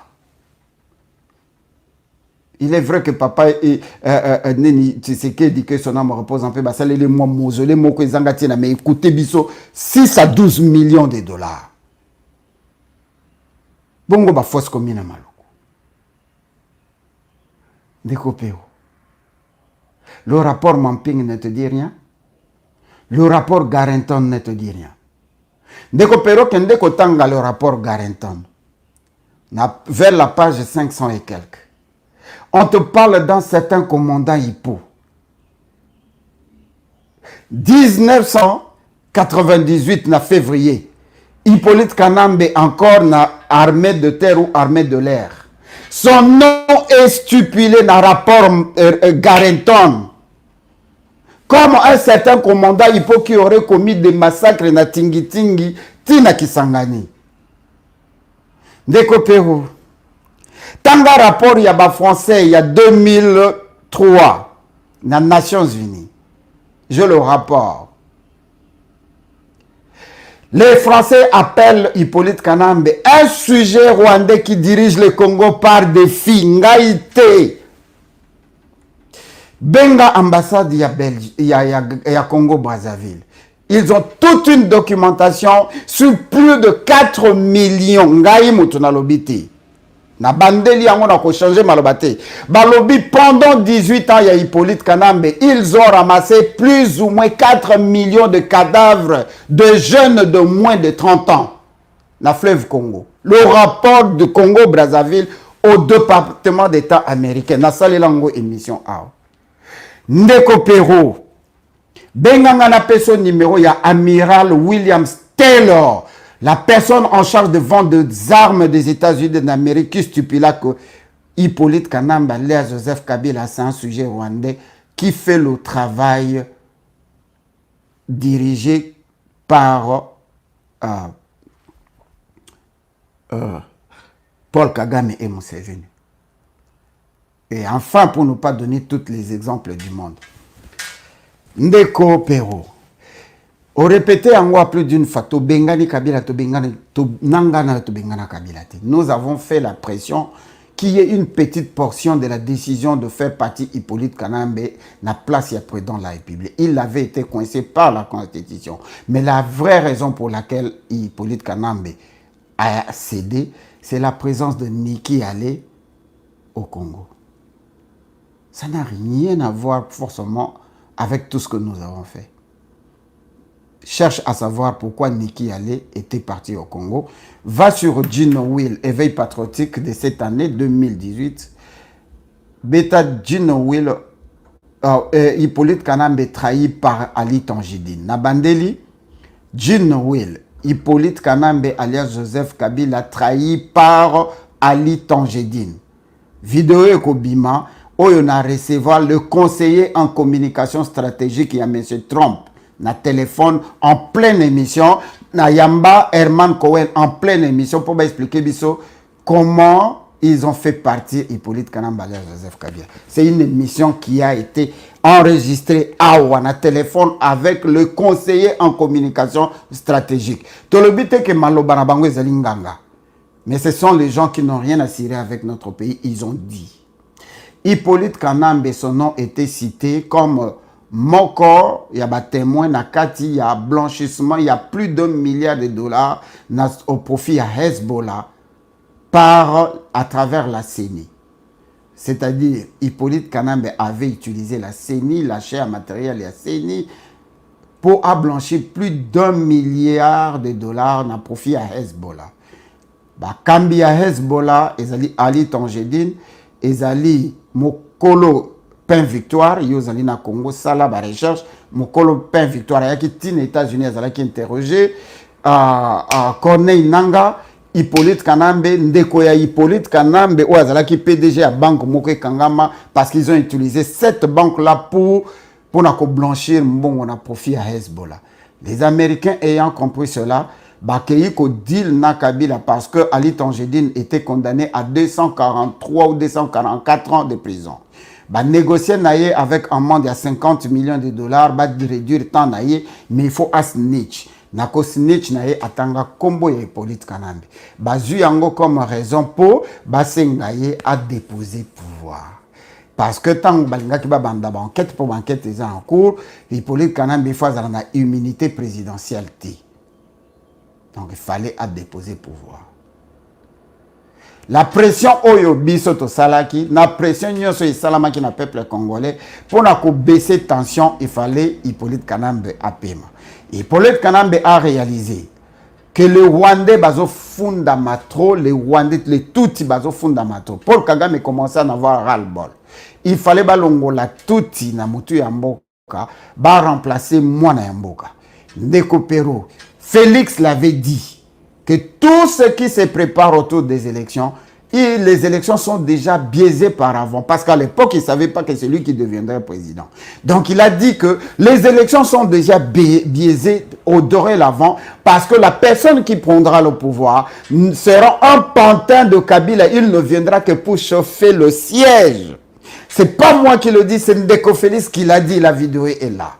Il est vrai que papa et Neni Tshisekedi dit que son âme repose en paix, ça les mois mausolée, Moko Zangatina, mais écoutez, Bisso, 6 à 12 millions de dollars. Bongo ba fausse commune à Maloko. Décopéo. Le rapport Mamping ne te dit rien. Le rapport Garenton ne te dit rien. Ndeko pero kende kotanga le rapport Garenton. Vers la page 500 et quelques. On te parle d'un certain commandant Hippo. 1998 na février. Hippolyte Kanambe encore na armée de terre ou armée de l'air. Son nom est stipulé dans le rapport Garenton. Comme un certain commandant Hippo qui aurait commis des massacres na Tingi, Tina Kisangani. Ndeko Peru. Tanga rapport il y a français il y a 2003 dans les Nations Unies. Je le rapporte. Les Français appellent Hippolyte Kanambe un sujet rwandais qui dirige le Congo par des filles. Ngaïté. Benga ambassade il y a Congo Brazzaville. Ils ont toute une documentation sur plus de 4 millions. Ngaï mutuna lobiti. Na bandeli yango na ko changer malobate. Balobi pendant 18 ans il y a Hippolyte Kanambe, ils ont ramassé plus ou moins 4 millions de cadavres de jeunes de moins de 30 ans. Na fleuve Congo. Le rapport de Congo Brazzaville au département d'État américain. Na salelango émission A. Ndeko Pero. Benganga na peso numéro ya Amiral William Taylor. La personne en charge de vendre des armes des États-Unis d'Amérique qui stipula que Hippolyte Kanambe, Léa Joseph Kabila, c'est un sujet rwandais qui fait le travail dirigé par Paul Kagame et Museveni. Et enfin, pour ne pas donner tous les exemples du monde, Ndeko Pero, au répété en plus d'une fois, Tobengani Kabila, Tobengani, Nangana, Tobengana Kabila. Nous avons fait la pression qu'il y ait une petite portion de la décision de faire partie Hippolyte Kanambe na place il y a président de la République. Il avait été coincé par la Constitution. Mais la vraie raison pour laquelle Hippolyte Kanambe a cédé, c'est la présence de Niki Halé au Congo. Ça n'a rien à voir forcément avec tout ce que nous avons fait. Cherche à savoir pourquoi Niki Halé était parti au Congo. Va sur Gino Will, éveil patriotique de cette année 2018. Beta Gino Will, Hippolyte Kanambe trahi par Ali Tangidine. Nabandeli, Gino Will, Hippolyte Kanambe alias Joseph Kabila trahi par Ali Tangidine. Vidéo Ekobima, où on a recevoir le conseiller en communication stratégique, il y a M. Trump. Na téléphone en pleine émission, na Yamba Herman Cohen en pleine émission pour expliquer biso comment ils ont fait partie Hippolyte Kanambe et Joseph Kabila. C'est une émission qui a été enregistrée à Ouana téléphone avec le conseiller en communication stratégique. Tout le but est que Malobana Bango Zalinganga. Mais ce sont les gens qui n'ont rien à cirer avec notre pays, ils ont dit. Hippolyte Kanambe, son nom était cité comme Moko, il y a des témoins, il y a blanchissement, il y a plus d'1 milliard de dollars au profit à Hezbollah à travers la CENI. C'est-à-dire, Hippolyte Kanambe avait utilisé la CENI, l'achat matériel et la CENI pour blanchir plus d'1 milliard de dollars au profit à Hezbollah. Kambi à Hezbollah, ezali Ali Tangedine, ezali Mokolo Pain Victoire, Yozali na Congo, Sala, ba recherche, Mokolo Pain Victoire, yaki tin États-Unis, azala qui interrogé, Corneille Nanga, Hippolyte Kanambe, Ndeko ya Hippolyte Kanambe, ou azala qui PDG à Banque Moké Kangama, parce qu'ils ont utilisé cette banque-là pour blanchir, bon, on a profit à Hezbollah. Les Américains ayant compris cela, Bakeyiko deal na Kabila parce que Ali Tangedine était condamné à 243 ou 244 ans de prison. Négocier avec un monde à 50 millions de dollars, réduire le temps, mais il faut snitch. Nako snitch naye atanga kombo ya Hippolyte Kanambe. Bazu yango comme raison pour basengaye à déposer pouvoir. Parce que tant que banda enquête pour enquête est en cours, Hippolyte Kanambe il faut une immunité présidentielle. Donc il fallait à déposer pouvoir. La pression oyo biso to salaki, la pression nyoso y salamaki na peuple congolais pour na ko baisser tension, il fallait Hippolyte Kanambe à paiement. Hippolyte Kanambe a réalisé que le Rwandais bazo fondamatro, les Rwandais les touti bazo fondamatro. Paul Kagame commençait à en avoir ras-le-bol. Il fallait balongo la touti na mutu ya mboka ba remplacer moi na mboka. Ndeko Pero, Félix l'avait dit que tout ce qui se prépare autour des élections, les élections sont déjà biaisées par avant. Parce qu'à l'époque, il ne savait pas que c'est lui qui deviendrait président. Donc il a dit que les élections sont déjà biaisées au dorénavant parce que la personne qui prendra le pouvoir sera un pantin de Kabila. Il ne viendra que pour chauffer le siège. Ce n'est pas moi qui le dis, c'est Ndeko Félix qui l'a dit, la vidéo est là.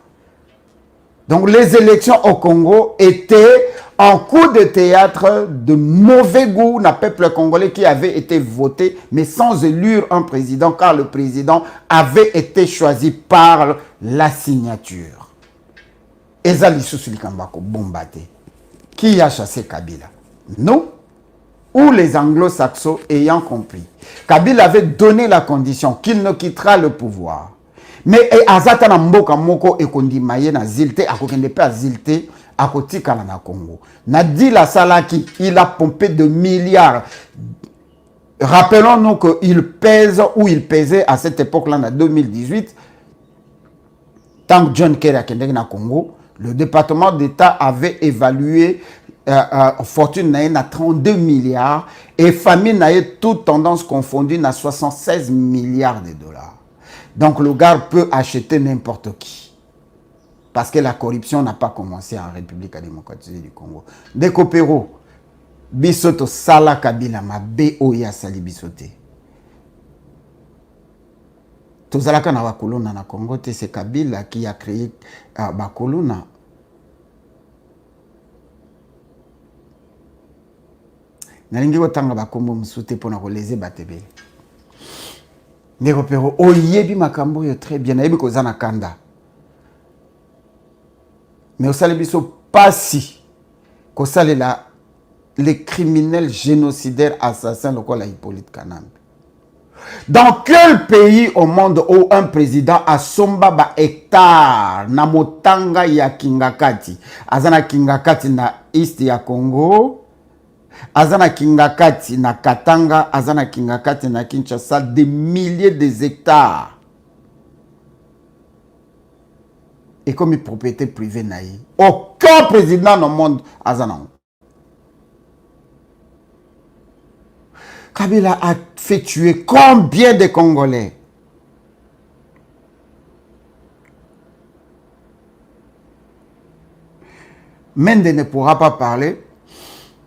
Donc les élections au Congo étaient un coup de théâtre de mauvais goût d'un peuple congolais qui avait été voté, mais sans élire un président, car le président avait été choisi par la signature. Ezali Soussouli Kambako, Bombaté. Qui a chassé Kabila? Nous ou les anglo-saxons ayant compris. Kabila avait donné la condition qu'il ne quittera le pouvoir. Mais azata na mboka moko ekondimaye na zilte akokende pe azilte akotika na Congo. Nadi la salaki, il a pompé de milliards. Rappelons-nous qu'il pèse ou il pesait à cette époque-là, en 2018, tant que John Kerry a quitté na Congo, le département d'État avait évalué fortune na 32 milliards et famille na toute tendance confondue na 76 milliards de dollars. Donc le gars peut acheter n'importe qui. Parce que la corruption n'a pas commencé en République démocratique du Congo. Ndeko Pero, bisoto sala Kabila mabe oya sali bisote. Tozalaka na bakolona na Congo, c'est Kabila qui a créé bakolona. Nalingi otanga bakombo msute pona koleze batebe. Ndeko Pero oyebi makambo yo très bien, nayebi kozana kanda. Mais au Salebiso, pas si. Qu'au là, les criminels génocidaires assassins, le quoi la Hippolyte Kanambe. Dans quel pays au monde où un président a somba ba hectare na motanga ya Kingakati, azana Kingakati na East ya Congo, azana Kingakati na Katanga, azana Kingakati na Kinshasa, des milliers de hectares. Et comme une propriété privée naïe. Aucun président dans le monde a ça. Kabila a fait tuer combien de Congolais? Mende ne pourra pas parler.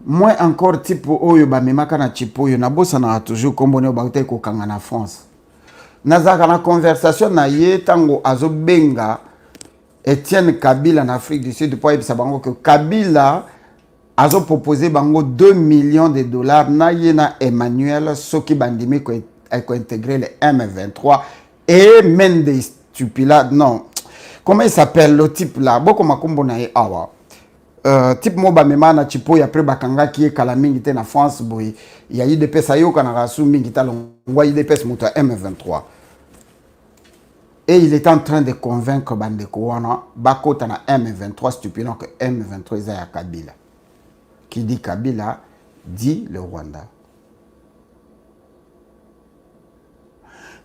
Moi encore type oyo ba memaka na tipo yo na bossa na toujours kombone ba te ko kanga na France. Nazaka na conversation na ye tango azobenga Etienne Kabila en Afrique du Sud pour savoir que Kabila a proposé bango 2 millions de dollars na yena Emmanuel Soki Bandimi ko intégré le M23 et Mendes Stupila non comment il s'appelle le type là beaucoup makombo na ye awa type mo ba mema na chipo ya après bakanga qui est kalamingi te na France boy il y a eu des pesa yo kana rasu mingi talongwa il des pesa moto M23. Et il est en train de convaincre Bandeko Wana, Bakota na M23, stupidant que M23 est à Kabila. Qui dit Kabila, dit le Rwanda.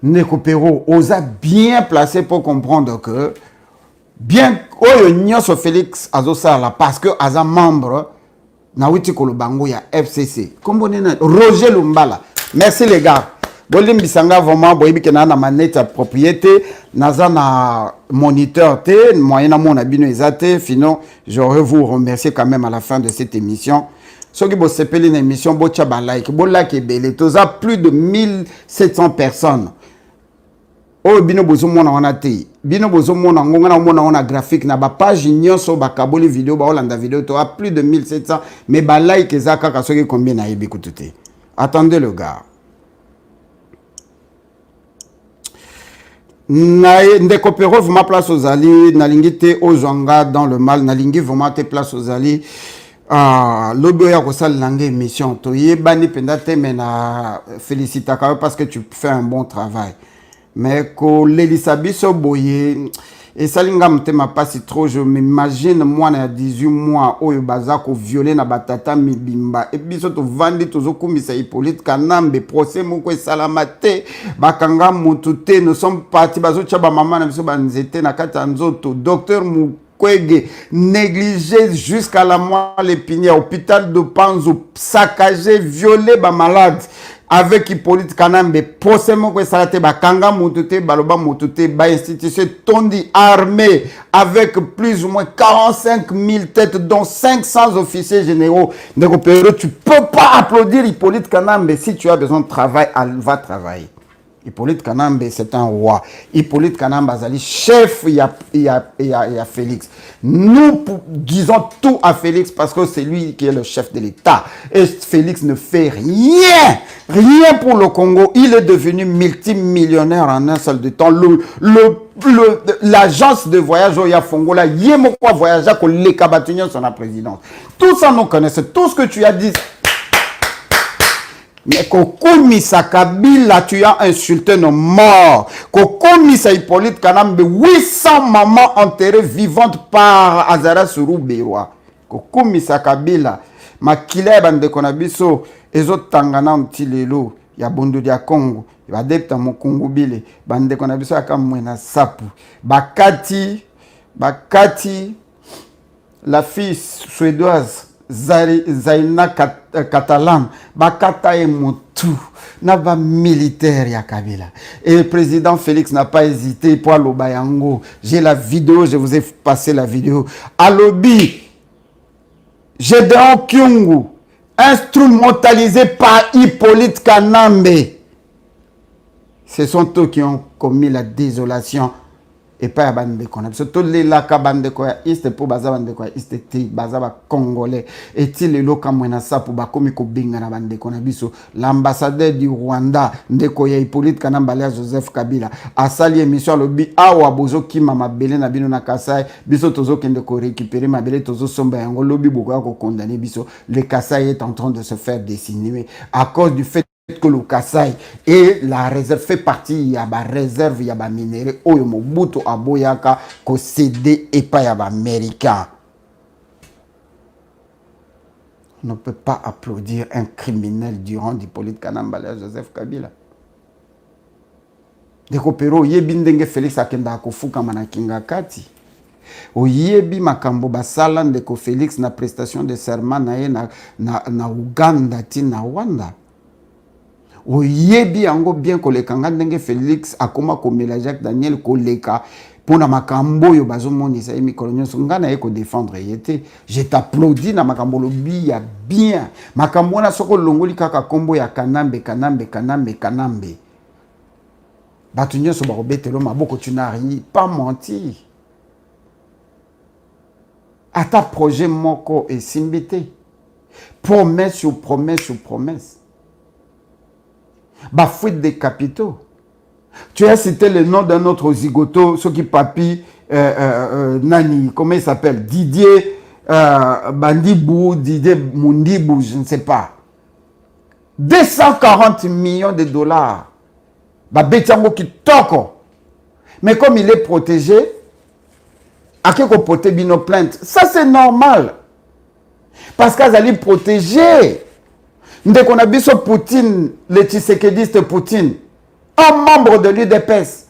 Ndeko Pero osa bien placé pour comprendre que, bien que Félix Azosala, parce que Aza membre, na witi kolobango ya FCC. Comme Roger Lumbala. Merci les gars. Bolim bisanga vraiment boyebi ke na manette ya propriété naza na moniteur te moyen mon abino ezate sinon j'aurais vous remercier quand même à la fin de cette émission. Soki bo sepeli na émission bo cha ba like bo like belé toza plus de 1700 personnes. Oh bino bozo mona wana te bino bozo mona ngonga na mona wana graphique na ba page nyonso ba kaboli vidéo ba olanda vidéo to a plus de 1700 mais ba like ezaka ka soki combien na yebi kutute. Attendez le gars. Ndeko Pero vraiment place aux alliés, nalingi te ozwanga dans le mal, nalingi vraiment te place aux alliés. Lobo ya kosala langue émission to yebani penda te mena félicita parce que tu fais un bon travail. Mais ko l'Elisabiso boye et salinga mtema pas trop je m'imagine moi na 18 mois oyo bazako violer na batata mibimba et biso to vandi tozo kumisa Hippolyte Kanambe procès moko salamate bakanga mutute nous sommes partis bazo tchaba mama na biso banzete na kata nzoto docteur Mukwege négligé jusqu'à la moelle épinière hôpital de Panzo saccagé violé ba malade avec Hippolyte Kanambe, procès-moi que ça a été bakanga motute, baloba motute, ba institution tondi armée avec plus ou moins 45 000 têtes, dont 500 officiers généraux. Donc, tu peux pas applaudir Hippolyte Kanambe. Si tu as besoin de travail, va travailler. Hippolyte Kanambe, c'est un roi. Hippolyte Kanambe, Azali, chef, il y a Félix. Nous disons tout à Félix parce que c'est lui qui est le chef de l'État. Et Félix ne fait rien pour le Congo. Il est devenu multimillionnaire en un seul de temps. L'agence de voyage au Yafongola, Yemokwa voyage à les Kabatuniens sont la présidence. Tout ça, nous connaissons. Tout ce que tu as dit. Mais Kokomisa Kabila, tu as insulté nos morts. Kokomisa Hippolyte Kanambe, 800 mamans enterrées vivantes par Azara Sourou Beroua. Kokomisa Kabila, Makila Bande Konabiso, Ezo Tangana Ntilelo, Yabondo dia Congo, Badepta Mokongo Bile, Bande Konabiso Akamwena Sapu, Bakati, la fille suédoise. Zaina Catalan, Bakata et Motu, na ba militaire ya Kabila. Et le président Félix n'a pas hésité pour l'Obayango. J'ai la vidéo, je vous ai passé la vidéo. Alobi, Gédéon Kyungu, instrumentalisé par Hippolyte Kanambe. Ce sont eux qui ont commis la désolation. Et pas à bande de Konab. Surtout les laka bande de Koya, iste pour baza bande de Koya, iste ti baza ba congolais. Et il est loka mwena sa pour ba komi ko binga na bande de Konabiso. L'ambassadeur du Rwanda, de Koya Hippolyte Kanambalea Joseph Kabila, a sali émission lobi awa bozo ki mama belé na bino na Kasai, biso tozo kende ko récupérer ma belé tozo somba yango lobi boko ko condamner biso. Le Kasai est en train de se faire dessiner à cause du fait que le Kasai et la réserve fait partie, il y a la réserve, il y a la minéraux, il y a Mobutu Aboyaka, qui cédé et pas il y a américain. On ne peut pas applaudir un criminel durant d'Hippolyte Kanambalea Joseph Kabila. Dekopero yebi ndenge Félix akenda kofuka manakinga kati. Oyebi makambo basala ndeko Félix na prestation de serment na Uganda ti na Rwanda. Oyebi yango bien koleka ndenge Félix akoma komela Jacques Daniel koleka pona makambo yo bazomonisa mikolo nyonso ngana ye ko défendre yete. Je t'applaudis na makambo lobi ya bien. Makambo na soko longoli kaka kombo ya Kanambe. Batu nyonso ba robetelo maboko tu n'as pas menti. Ata projet moko et simbité. Promesse sur promesse sur promesse. Bah, fuite des capitaux. Tu as cité le nom d'un autre zigoto, ce qui papi, Nani, comment il s'appelle? Didier Bandibou, Didier Mundibou, je ne sais pas. 240 millions de dollars. Bah, Betiango qui toko. Mais comme il est protégé, à qui qu'on porte bino plainte? Ça, c'est normal. Parce qu'elle est protégée. Dès qu'on a vu ce Poutine, le Tshisekediste Poutine, un membre de l'UDPS,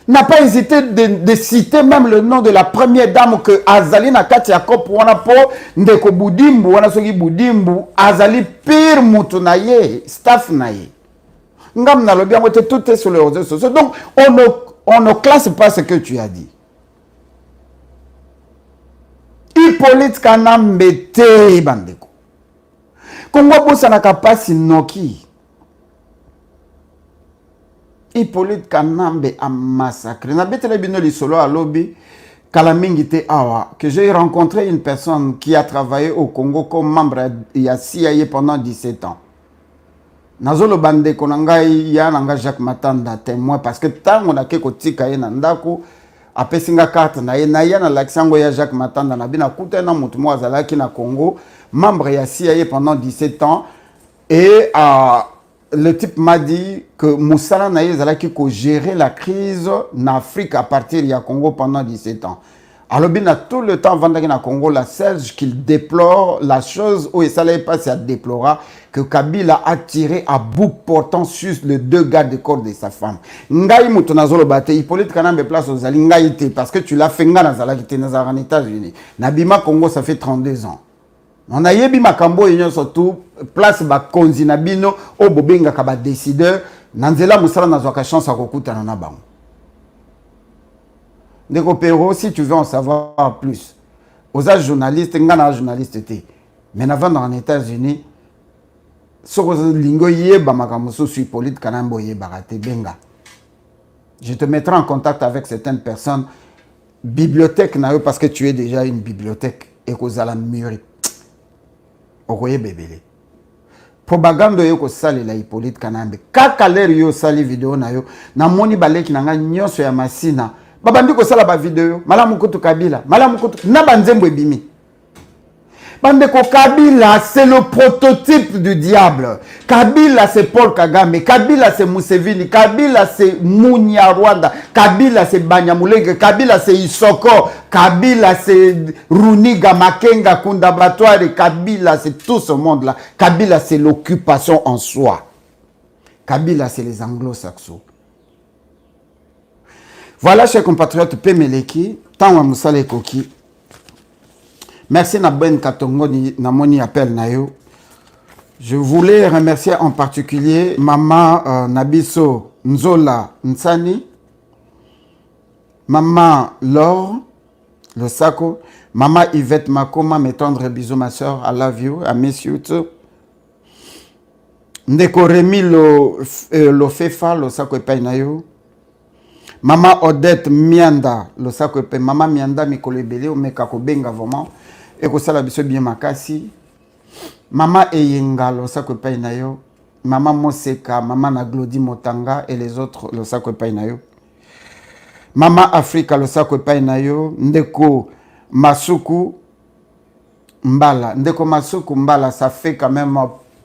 n'a pas hésité de citer même le nom de la première dame que Azali Nakati Yakop Wanapo, Ndeko Boudimbu, Wanasogi Boudimbu, Azali pire Moutunaye, staff Naye. Ngam na lobby, tout est sur les réseaux sociaux. Donc, on ne classe pas ce que tu as dit. Hippolyte Kanambe te bandeko. Kongo bosa na kapasi noki. Hippolyte Kanambe a massacré. Na betele bino li solo a lobby kalamingite awa que j'ai rencontré une personne qui a travaillé au Congo comme membre ya CIA pendant 17 ans. Nazolo bande konangai ya nanga Jacques Matanda témoin parce que tant on a ke kotika ye na ndako apesinga carte na ye na ya na laksango ya Jacques Matanda na bina kuta na mutu mo azalaki na Congo membre ya CIA pendant 17 ans et le type m'a dit que Moussala na ye zalaki ko gérer la crise en Afrique à partir du Congo pendant 17 ans. Alors bien tout le temps vendant na Congo la Serge qu'il déplore la chose où il s'allait passer à déplorer que Kabila a tiré à bout portant sur les 2 gardes de corps de sa femme. Ngai mutonazolo bate Hippolyte Kanambe place aux ali ngai te parce que tu l'as fait ngana zalaki te na en États-Unis. Nabima Congo ça fait 32 ans. On a yebi makambo yenyo surtout place ba konzi na bino o bobenga ka ba décideur nanzela musala na zwaka chance akokutana na bango. Ndeko Pero, si tu veux en savoir plus, aux journalistes, ngana journaliste te. Mais avant dans les États-Unis, sur lingo yeba makamuso sur Hippolyte Kanambe yeba te benga. Je te mettrai en contact avec certaines personnes. Bibliothèque na yo parce que tu es déjà une bibliothèque et que la mûri. Okoye bebele. Propagande yo ko sali la Hippolyte Kanambe. Kaka ler yo sali vidéo na yo na moni baleki na nga nyonso ya masina. Babandi ko sala ba vidéo malamu kutu Kabila malamu kutu na banzembo ebimi. Bande ko Kabila c'est le prototype du diable. Kabila c'est Paul Kagame, Kabila c'est Museveni, Kabila c'est Munya Rwanda, Kabila c'est Banyamulenge, Kabila c'est Isoko, Kabila c'est Runiga Makenga Kundabatware, Kabila c'est tout ce monde là. Kabila c'est l'occupation en soi. Kabila c'est les anglo-saxons. Voilà, chers compatriotes, Pemeleki, Tanwa Moussale Koki. Merci na Ben Katongo na moni appel na yo. Je voulais remercier en particulier Maman Nabiso Nzola Nsani, Maman Laure Le Sako, Maman Yvette Makoma, mes tendres bisous ma soeur, I love you, I miss you too. Ndeko Remi lo Fefa, Lo Sako Epai na yo. Maman Odette Mianda, Lo Sako Epai, Maman Mianda Mikolo Ebele, Omeka Kobenga vraiment, Eko Sala Biso bien makasi. Maman Eyenga, Lo Sako Epai na yo. Maman Moseka, Maman Naglodi Motanga et les autres, Lo Sako Epai na yo. Maman Africa, Lo Sako Epai na yo. Ndeko Masuku Mbala. Ndeko Masuku Mbala, ça fait quand même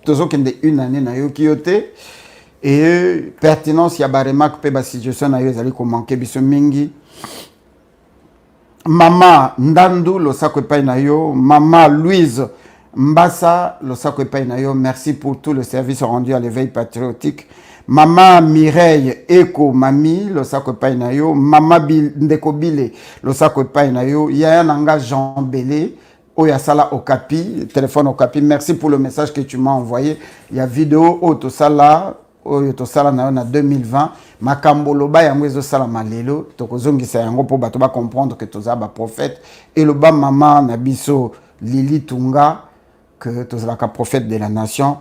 toujours une année na yo kiyote. Et pertinence, ya ba remarque pe ba situation na yo ezali ko manquer biso mingi. Maman Ndandu, Lo Sako Epai na yo. Maman Louise Mbassa, Lo Sako Epai na yo. Merci pour tout le service rendu à l'éveil patriotique. Maman Mireille Eko Mami, Lo Sako Epai na yo. Maman Ndeko Bile, Lo Sako Epai na yo. Yaya Nanga Jean Belé, Oya Sala Okapi, téléphone Okapi. Merci pour le message que tu m'as envoyé. Il y a vidéo Oto Sala, Oyo Sala na 2020. Makambo loba yango ezo sala malelo. Tokozongisa yango po bato ba comprendre que toza ba prophète. Et loba maman na biso Lili Tunga, que toza la prophète de la nation.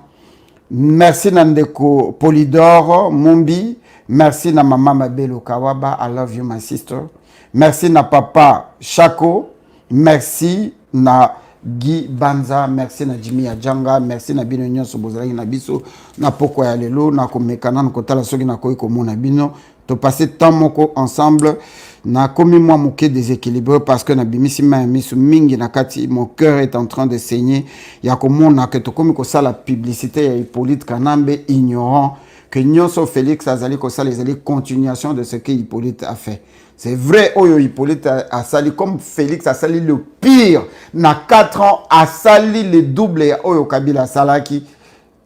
Merci Nandeko Polydore Mumbi. Merci na maman Mabelo Kawaba. I love you my sister. Merci na papa Chako. Merci na Guy Banza. Merci na Jimmy Adjanga. Merci na bino nyonso bozalaki na biso na poko ya lelo na komekana na kotala soki na koyi komona bino. To passer temps moko ensemble. Na komi moi moke déséquilibré parce que na bimisi ma misu mingi na kati mon cœur est en train de saigner. Ya komona que to komi ko sala publicité ya Hippolyte Kanambe ignorant que nyonso Félix azali ko sala ezali continuation de ce que Hippolyte a fait. C'est vrai, Oyo Hippolyte a sali comme Félix a sali le pire. Na 4 ans a sali le double ya Oyo Kabila Salaki.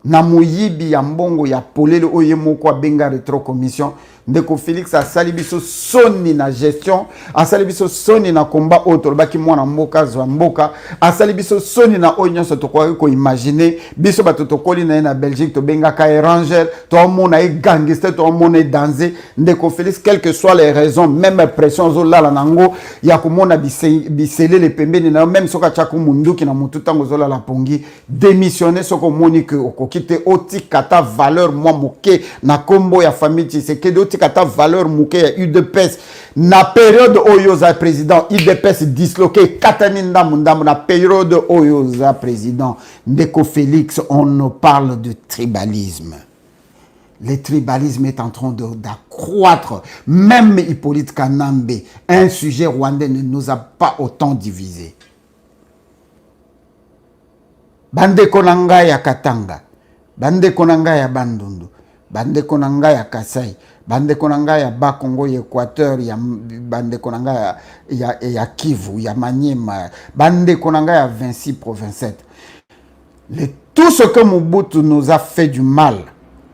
Na moyibi ya mbongo ya polele oye moko benga retro commission. Ndeko Félix a sali biso soni na gestion, a sali biso soni na combat autre baki mwana mboka zwa mboka, a sali biso soni na onyo so to ko imaginer biso bato to koli na Belgique to benga ka Ranger, to mona e gangster, to mona e danser. Ndeko Félix, quelles que soient les raisons, même pression zo la nango ya ko mona bisele le pembeni na même soka chaku munduki na mututa ngo zo la pongi démissionner soko moni que okokite oti kata valeur moi moke na kombo ya famille c'est que d'autres kata valeur mouké ya UDPS na période oyoza président UDPS disloqué kataninda mundam na période oyoza président Ndeko Félix. On nous parle de tribalisme. Le tribalisme est en train d'accroître. Même Hippolyte Kanambe, un sujet rwandais ne nous a pas autant divisé. Bande konanga ya Katanga, bande konanga ya Bandundu, bande konanga ya Kasai, bande konanga ya Bakongo, ya Équateur, ya bande konanga ya Kivu, ya Maniema, bande konanga ya 26 provincette. Tout ce que Mobutu nous a fait du mal,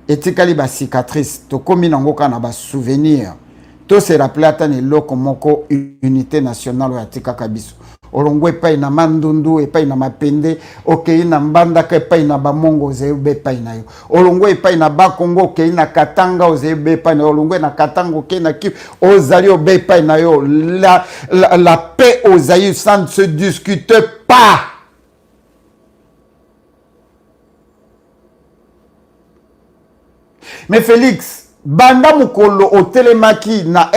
etikali ba cicatrice, to komi nangoka na ba souvenir, to se rappelé atane loko moko unité nationale ya tika kabiso. Olongo epai na Mandundu, epai na Mapende, okei na Mbandaka, epai na Bamongo, ozebe epai na yo. Olongo epai na Bakongo, okei na Katanga, ozebe epai na yo. Olongo na Katanga, okei na Kivu, ozali obe epai na yo. La paix ozaï, ça ne se discute pas. Mais Félix, banda mukolo au télémaki na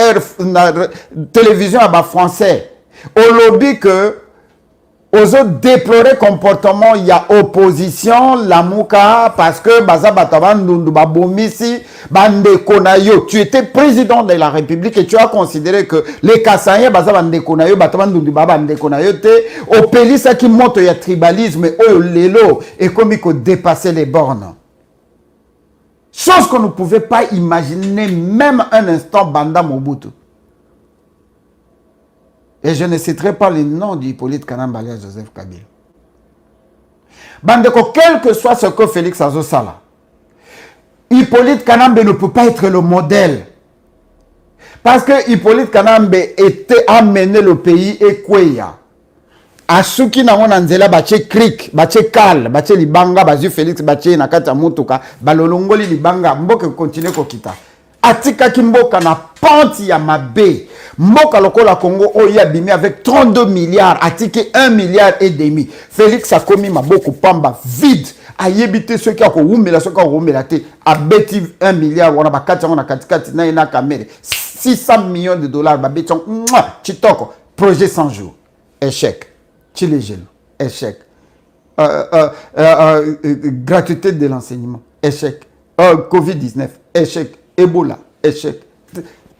télévision à bas français. Au lobby que aux autres déplorer comportement il y a opposition la mouka parce que baza batabandundu babomisi bande konayo. Tu étais président de la République et tu as considéré que les Kassaïens baza bande konayo batabandundu bande konayo te au pelisa qui monte ya tribalisme au lelo et comme il faut dépasser les bornes. Chose qu'on ne pouvait pas imaginer même un instant Banda Mobutu. Et je ne citerai pas le nom d'Hippolyte Kanambe alias Joseph Kabila. Bandeko, quel que soit ce que Félix Azosala, Hippolyte Kanambe ne peut pas être le modèle. Parce que Hippolyte Kanambe était amené le pays Ekweya. asuki nango na nzela batie cric batie kal batie libanga bazwi Félix batie na kati ya motuka balolongoli libanga mboka continue kokita atikaki mboka na pente ya mabe mboka lokola Congo oyo abimi avec 32 milliards atiki 1 milliard et demi Félix akomi maboko pamba vide ayebite soki akowumela soki akowumela te abeti 1 milliard wana bakati yango na katikati na ye na kamere 600 millions de dollars babeti yango chitoko projet 100 jours échec Chile Gelo, échec. Gratuité de l'enseignement, échec. Covid-19, échec. Ebola, échec.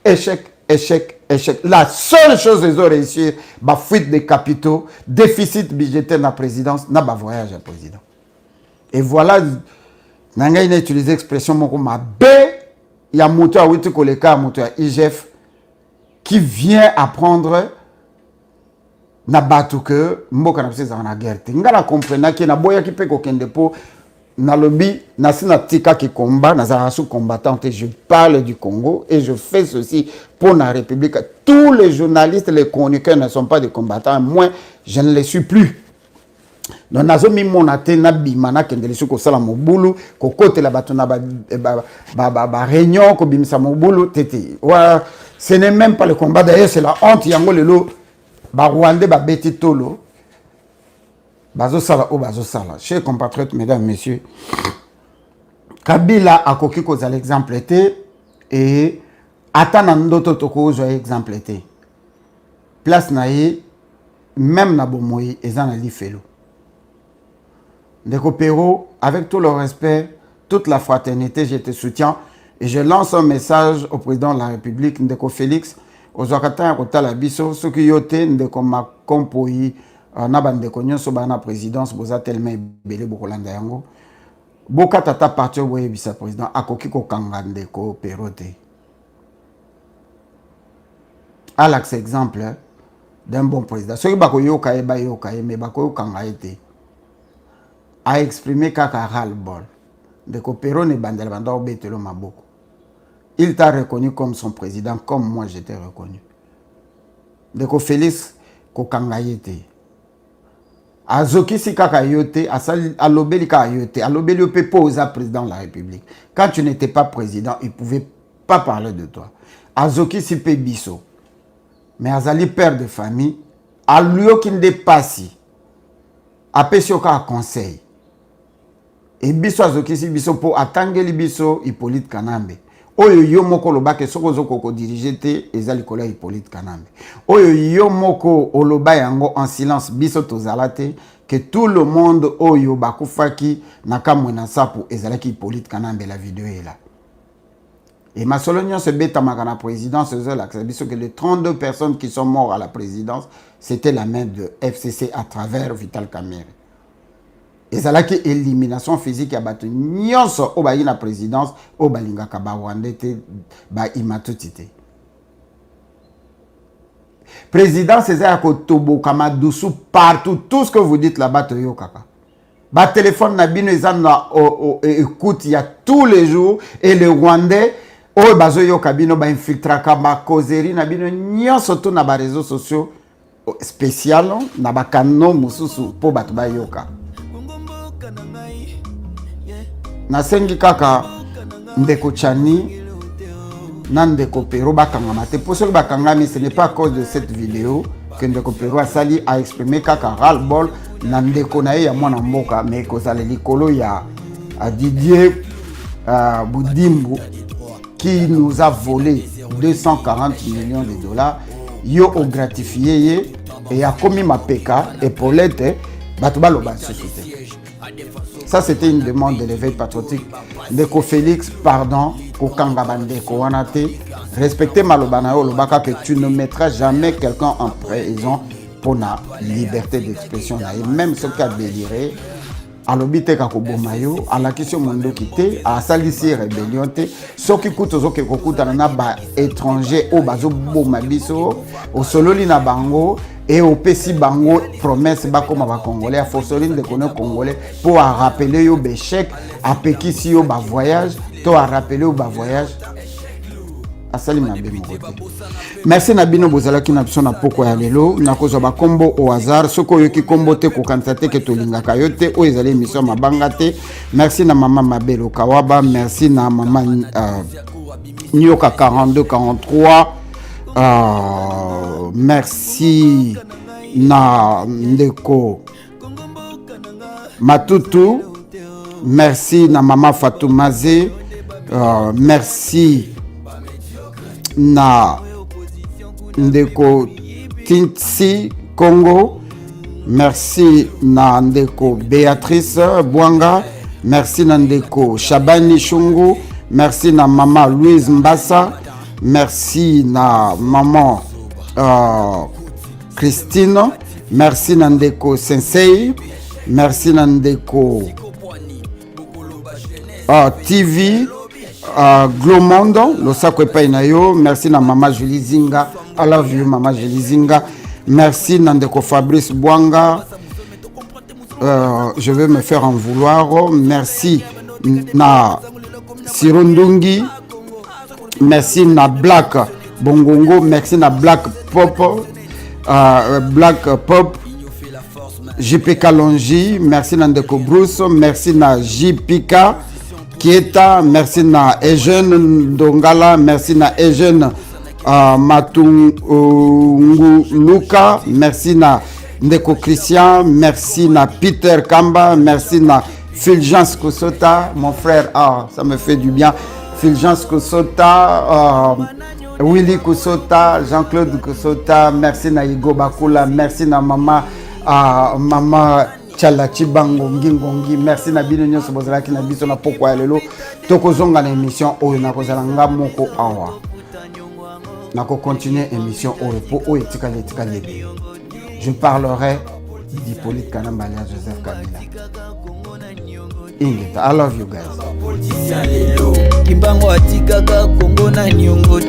Échec, échec, échec. La seule chose qu'ils ont réussi, c'est fuite des capitaux, déficit budgétaire dans la présidence, n'a pas voyage à la présidence. Et voilà, n'a utilisé l'expression comme B, il y a un moteur à 8 collègues, un moteur à IGF, qui vient apprendre na batu que mboka na pesa na guerre ngala comprendre que na boya ki pe ko kende po na lobby na sina tika ki combat na za sous combattant et je parle du Congo et je fais ceci pour la République. Tous les journalistes, les chroniqueurs ne sont pas des combattants, moi je ne les suis plus. Donc nazo mi monate na bimana kende lesu ko sala mobulu ko kote la batu na ba réunion ko bimisa mobulu tete wa ce n'est même pas le combat d'ailleurs c'est la honte yango lelo ba Rwandais ba beti tolo bazo sala o bazo sala chers compatriotes mesdames messieurs Kabila akoki ko za l'exemple été et atana ndoto toko zo exemple été place na ye même na bomoyi ezana li felo Ndeko Pero, avec tout le respect, toute la fraternité, je te soutiens et je lance un message au président de la République, Ndeko Félix, aux Okata et Kota Labiso, ceux qui yote Ndeko Makompoyi, Naba Ndeko Nyonso Bana présidence, Boza tellement belé Bokolanda Yango. Boka tata parti au boye bisa président, Akoki ko kanga Ndeko Pero te. À l'axe exemple d'un bon président. Ceux qui bako yokaye ba yokaye, mais bako yokanga ete. A exprimé kaka ras-le-bol. Ndeko Pero ne bandel banda obetelo maboko. Il t'a reconnu comme son président, comme moi j'étais reconnu. Ndeko Félix kokanga yete. Azoki si kaka yote, alobeli kaka yote, alobeli ope posa président de la République. Quand tu n'étais pas président, il ne pouvait pas parler de toi. Azoki si pe biso. Mais azali père de famille, alio qui ne dépasse. Apesi oka conseil. Et biso azokisi biso po atangeli biso Hippolyte Kanambe. Oyo yo moko loba ke soko zoko ko diriger te ezali kola Hippolyte Kanambe. Oyo yo moko oloba yango en silence biso tozala te que tout le monde oyo bakufaki nakamwena sapu ezali ki Hippolyte Kanambe la vidéo est là. Et ma solonion se beta makana présidence biso que les 32 personnes qui sont mortes à la présidence, c'était la main de FCC à travers Vital Kamerhe. Et ça là qui élimination physique à battu nyonso au bayi la présidence au balinga ka ba Rwanda te ba imatotite. Président César Kotobo Kamadousou partout tout ce que vous dites là-bas to yo kaka. Ba téléphone na bino ezana écoute il y a tous les jours et les Rwandais o bazo yo kabino ba infiltra ka ba causerie na bino nyonso to na ba réseaux sociaux spécial na ba kano mususu po batu ba yoka. Nasengi kaka Ndeko Chani na Ndeko Pero bakangama te. Pour ceux qui bakangami, ce n'est pas à cause de cette vidéo que Ndeko Pero a sali a exprimé kaka ras-le-bol na Ndeko na ya mwana mboka mais kozala likolo ya Didier Boudimbu qui nous a volé 240 millions de dollars. Yo au gratifié et a commis ma peka et Paulette batuba loba société. Ça, c'était une demande de l'éveil patriotique. Ndeko Félix, pardon, pour Kangabandeko Wanate, respectez Malobanayo Lobaka que tu ne mettras jamais quelqu'un en prison pour la liberté d'expression. Et même ce qui a déliré, à l'obité Kakobomayo, à la question Mondo Kité, à Salissi Rébellion, ce qui coûte aux autres étrangers, au Bazo Bomabiso, au Sololi Nabango, et au PC Bango, promesse comme à Congolais, à Fossoline de connaître Congolais, pour rappeler au Béchec, à Pékissi au voyage, pour rappeler au voyage. asali mabe moko te. Merci na bino bozalaki na biso na poko ya lelo nakozwa bakombo au hasard soko oyoki kombo te kokanisa te ke tolingaka yo te oyo ezali émission mabanga te. Merci na mama Mabelo Kawaba, merci na mama Nyoka 42-43, merci na Ndeko Matutu, merci na mama Fatoumaze, merci na Ndeko Tintsi Congo, merci na Ndeko Béatrice Bwanga, merci na Ndeko Shabani Shungu, merci na mama Louise Mbassa, merci na maman Christine, merci na Ndeko Sensei, merci na Ndeko TV Glomondo, Losako Epai na yo, merci na mama Julie Zinga, I love you mama Julie Zinga, merci na Ndeko Fabrice Bwanga, je vais me faire en vouloir, merci na Sirundungi, merci na Black Bongongo, merci na Black Pop, JP Kalonji, merci na Ndeko Bruce, merci na JPK Kieta, merci na Eugène Dongala, merci na Eugène Matungu Luka, merci na Ndeko Christian, merci na Peter Kamba, merci na Fulgence Kosota, mon frère, ça me fait du bien. Fulgence Kosota, Willy Kosota, Jean-Claude Kosota, merci na Igo Bakula, merci na mama Chalachi Bango Ngingongi, merci na bino nyonso bozalaki na biso na poko ya lelo tokozonga na émission oyo nakozala nga moko awa nako continuer émission oyo po oyo etikali je parlerai d'Hippolyte Kanambala Joseph Kabila. Ingeta, I love you guys. Kimbango atikaka Kongo na nyongo te.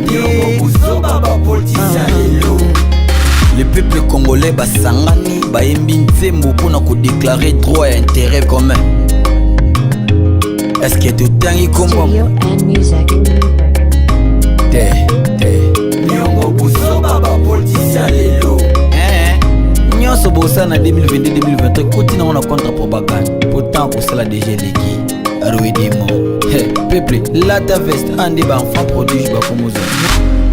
Le peuple congolais basangani bayembi nzembo pona ko déclarer droit et intérêt commun. Est-ce que tu tangi kombo? Nyongo buso baba politicien lelo. Nyonso bosa na 2022-2023 continue on a contre propagande. Pourtant pour cela déjà leki. Arouedimo. Peuple, la ta veste andi ba enfant prodige ba komozo.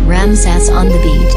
Ramses on the beat.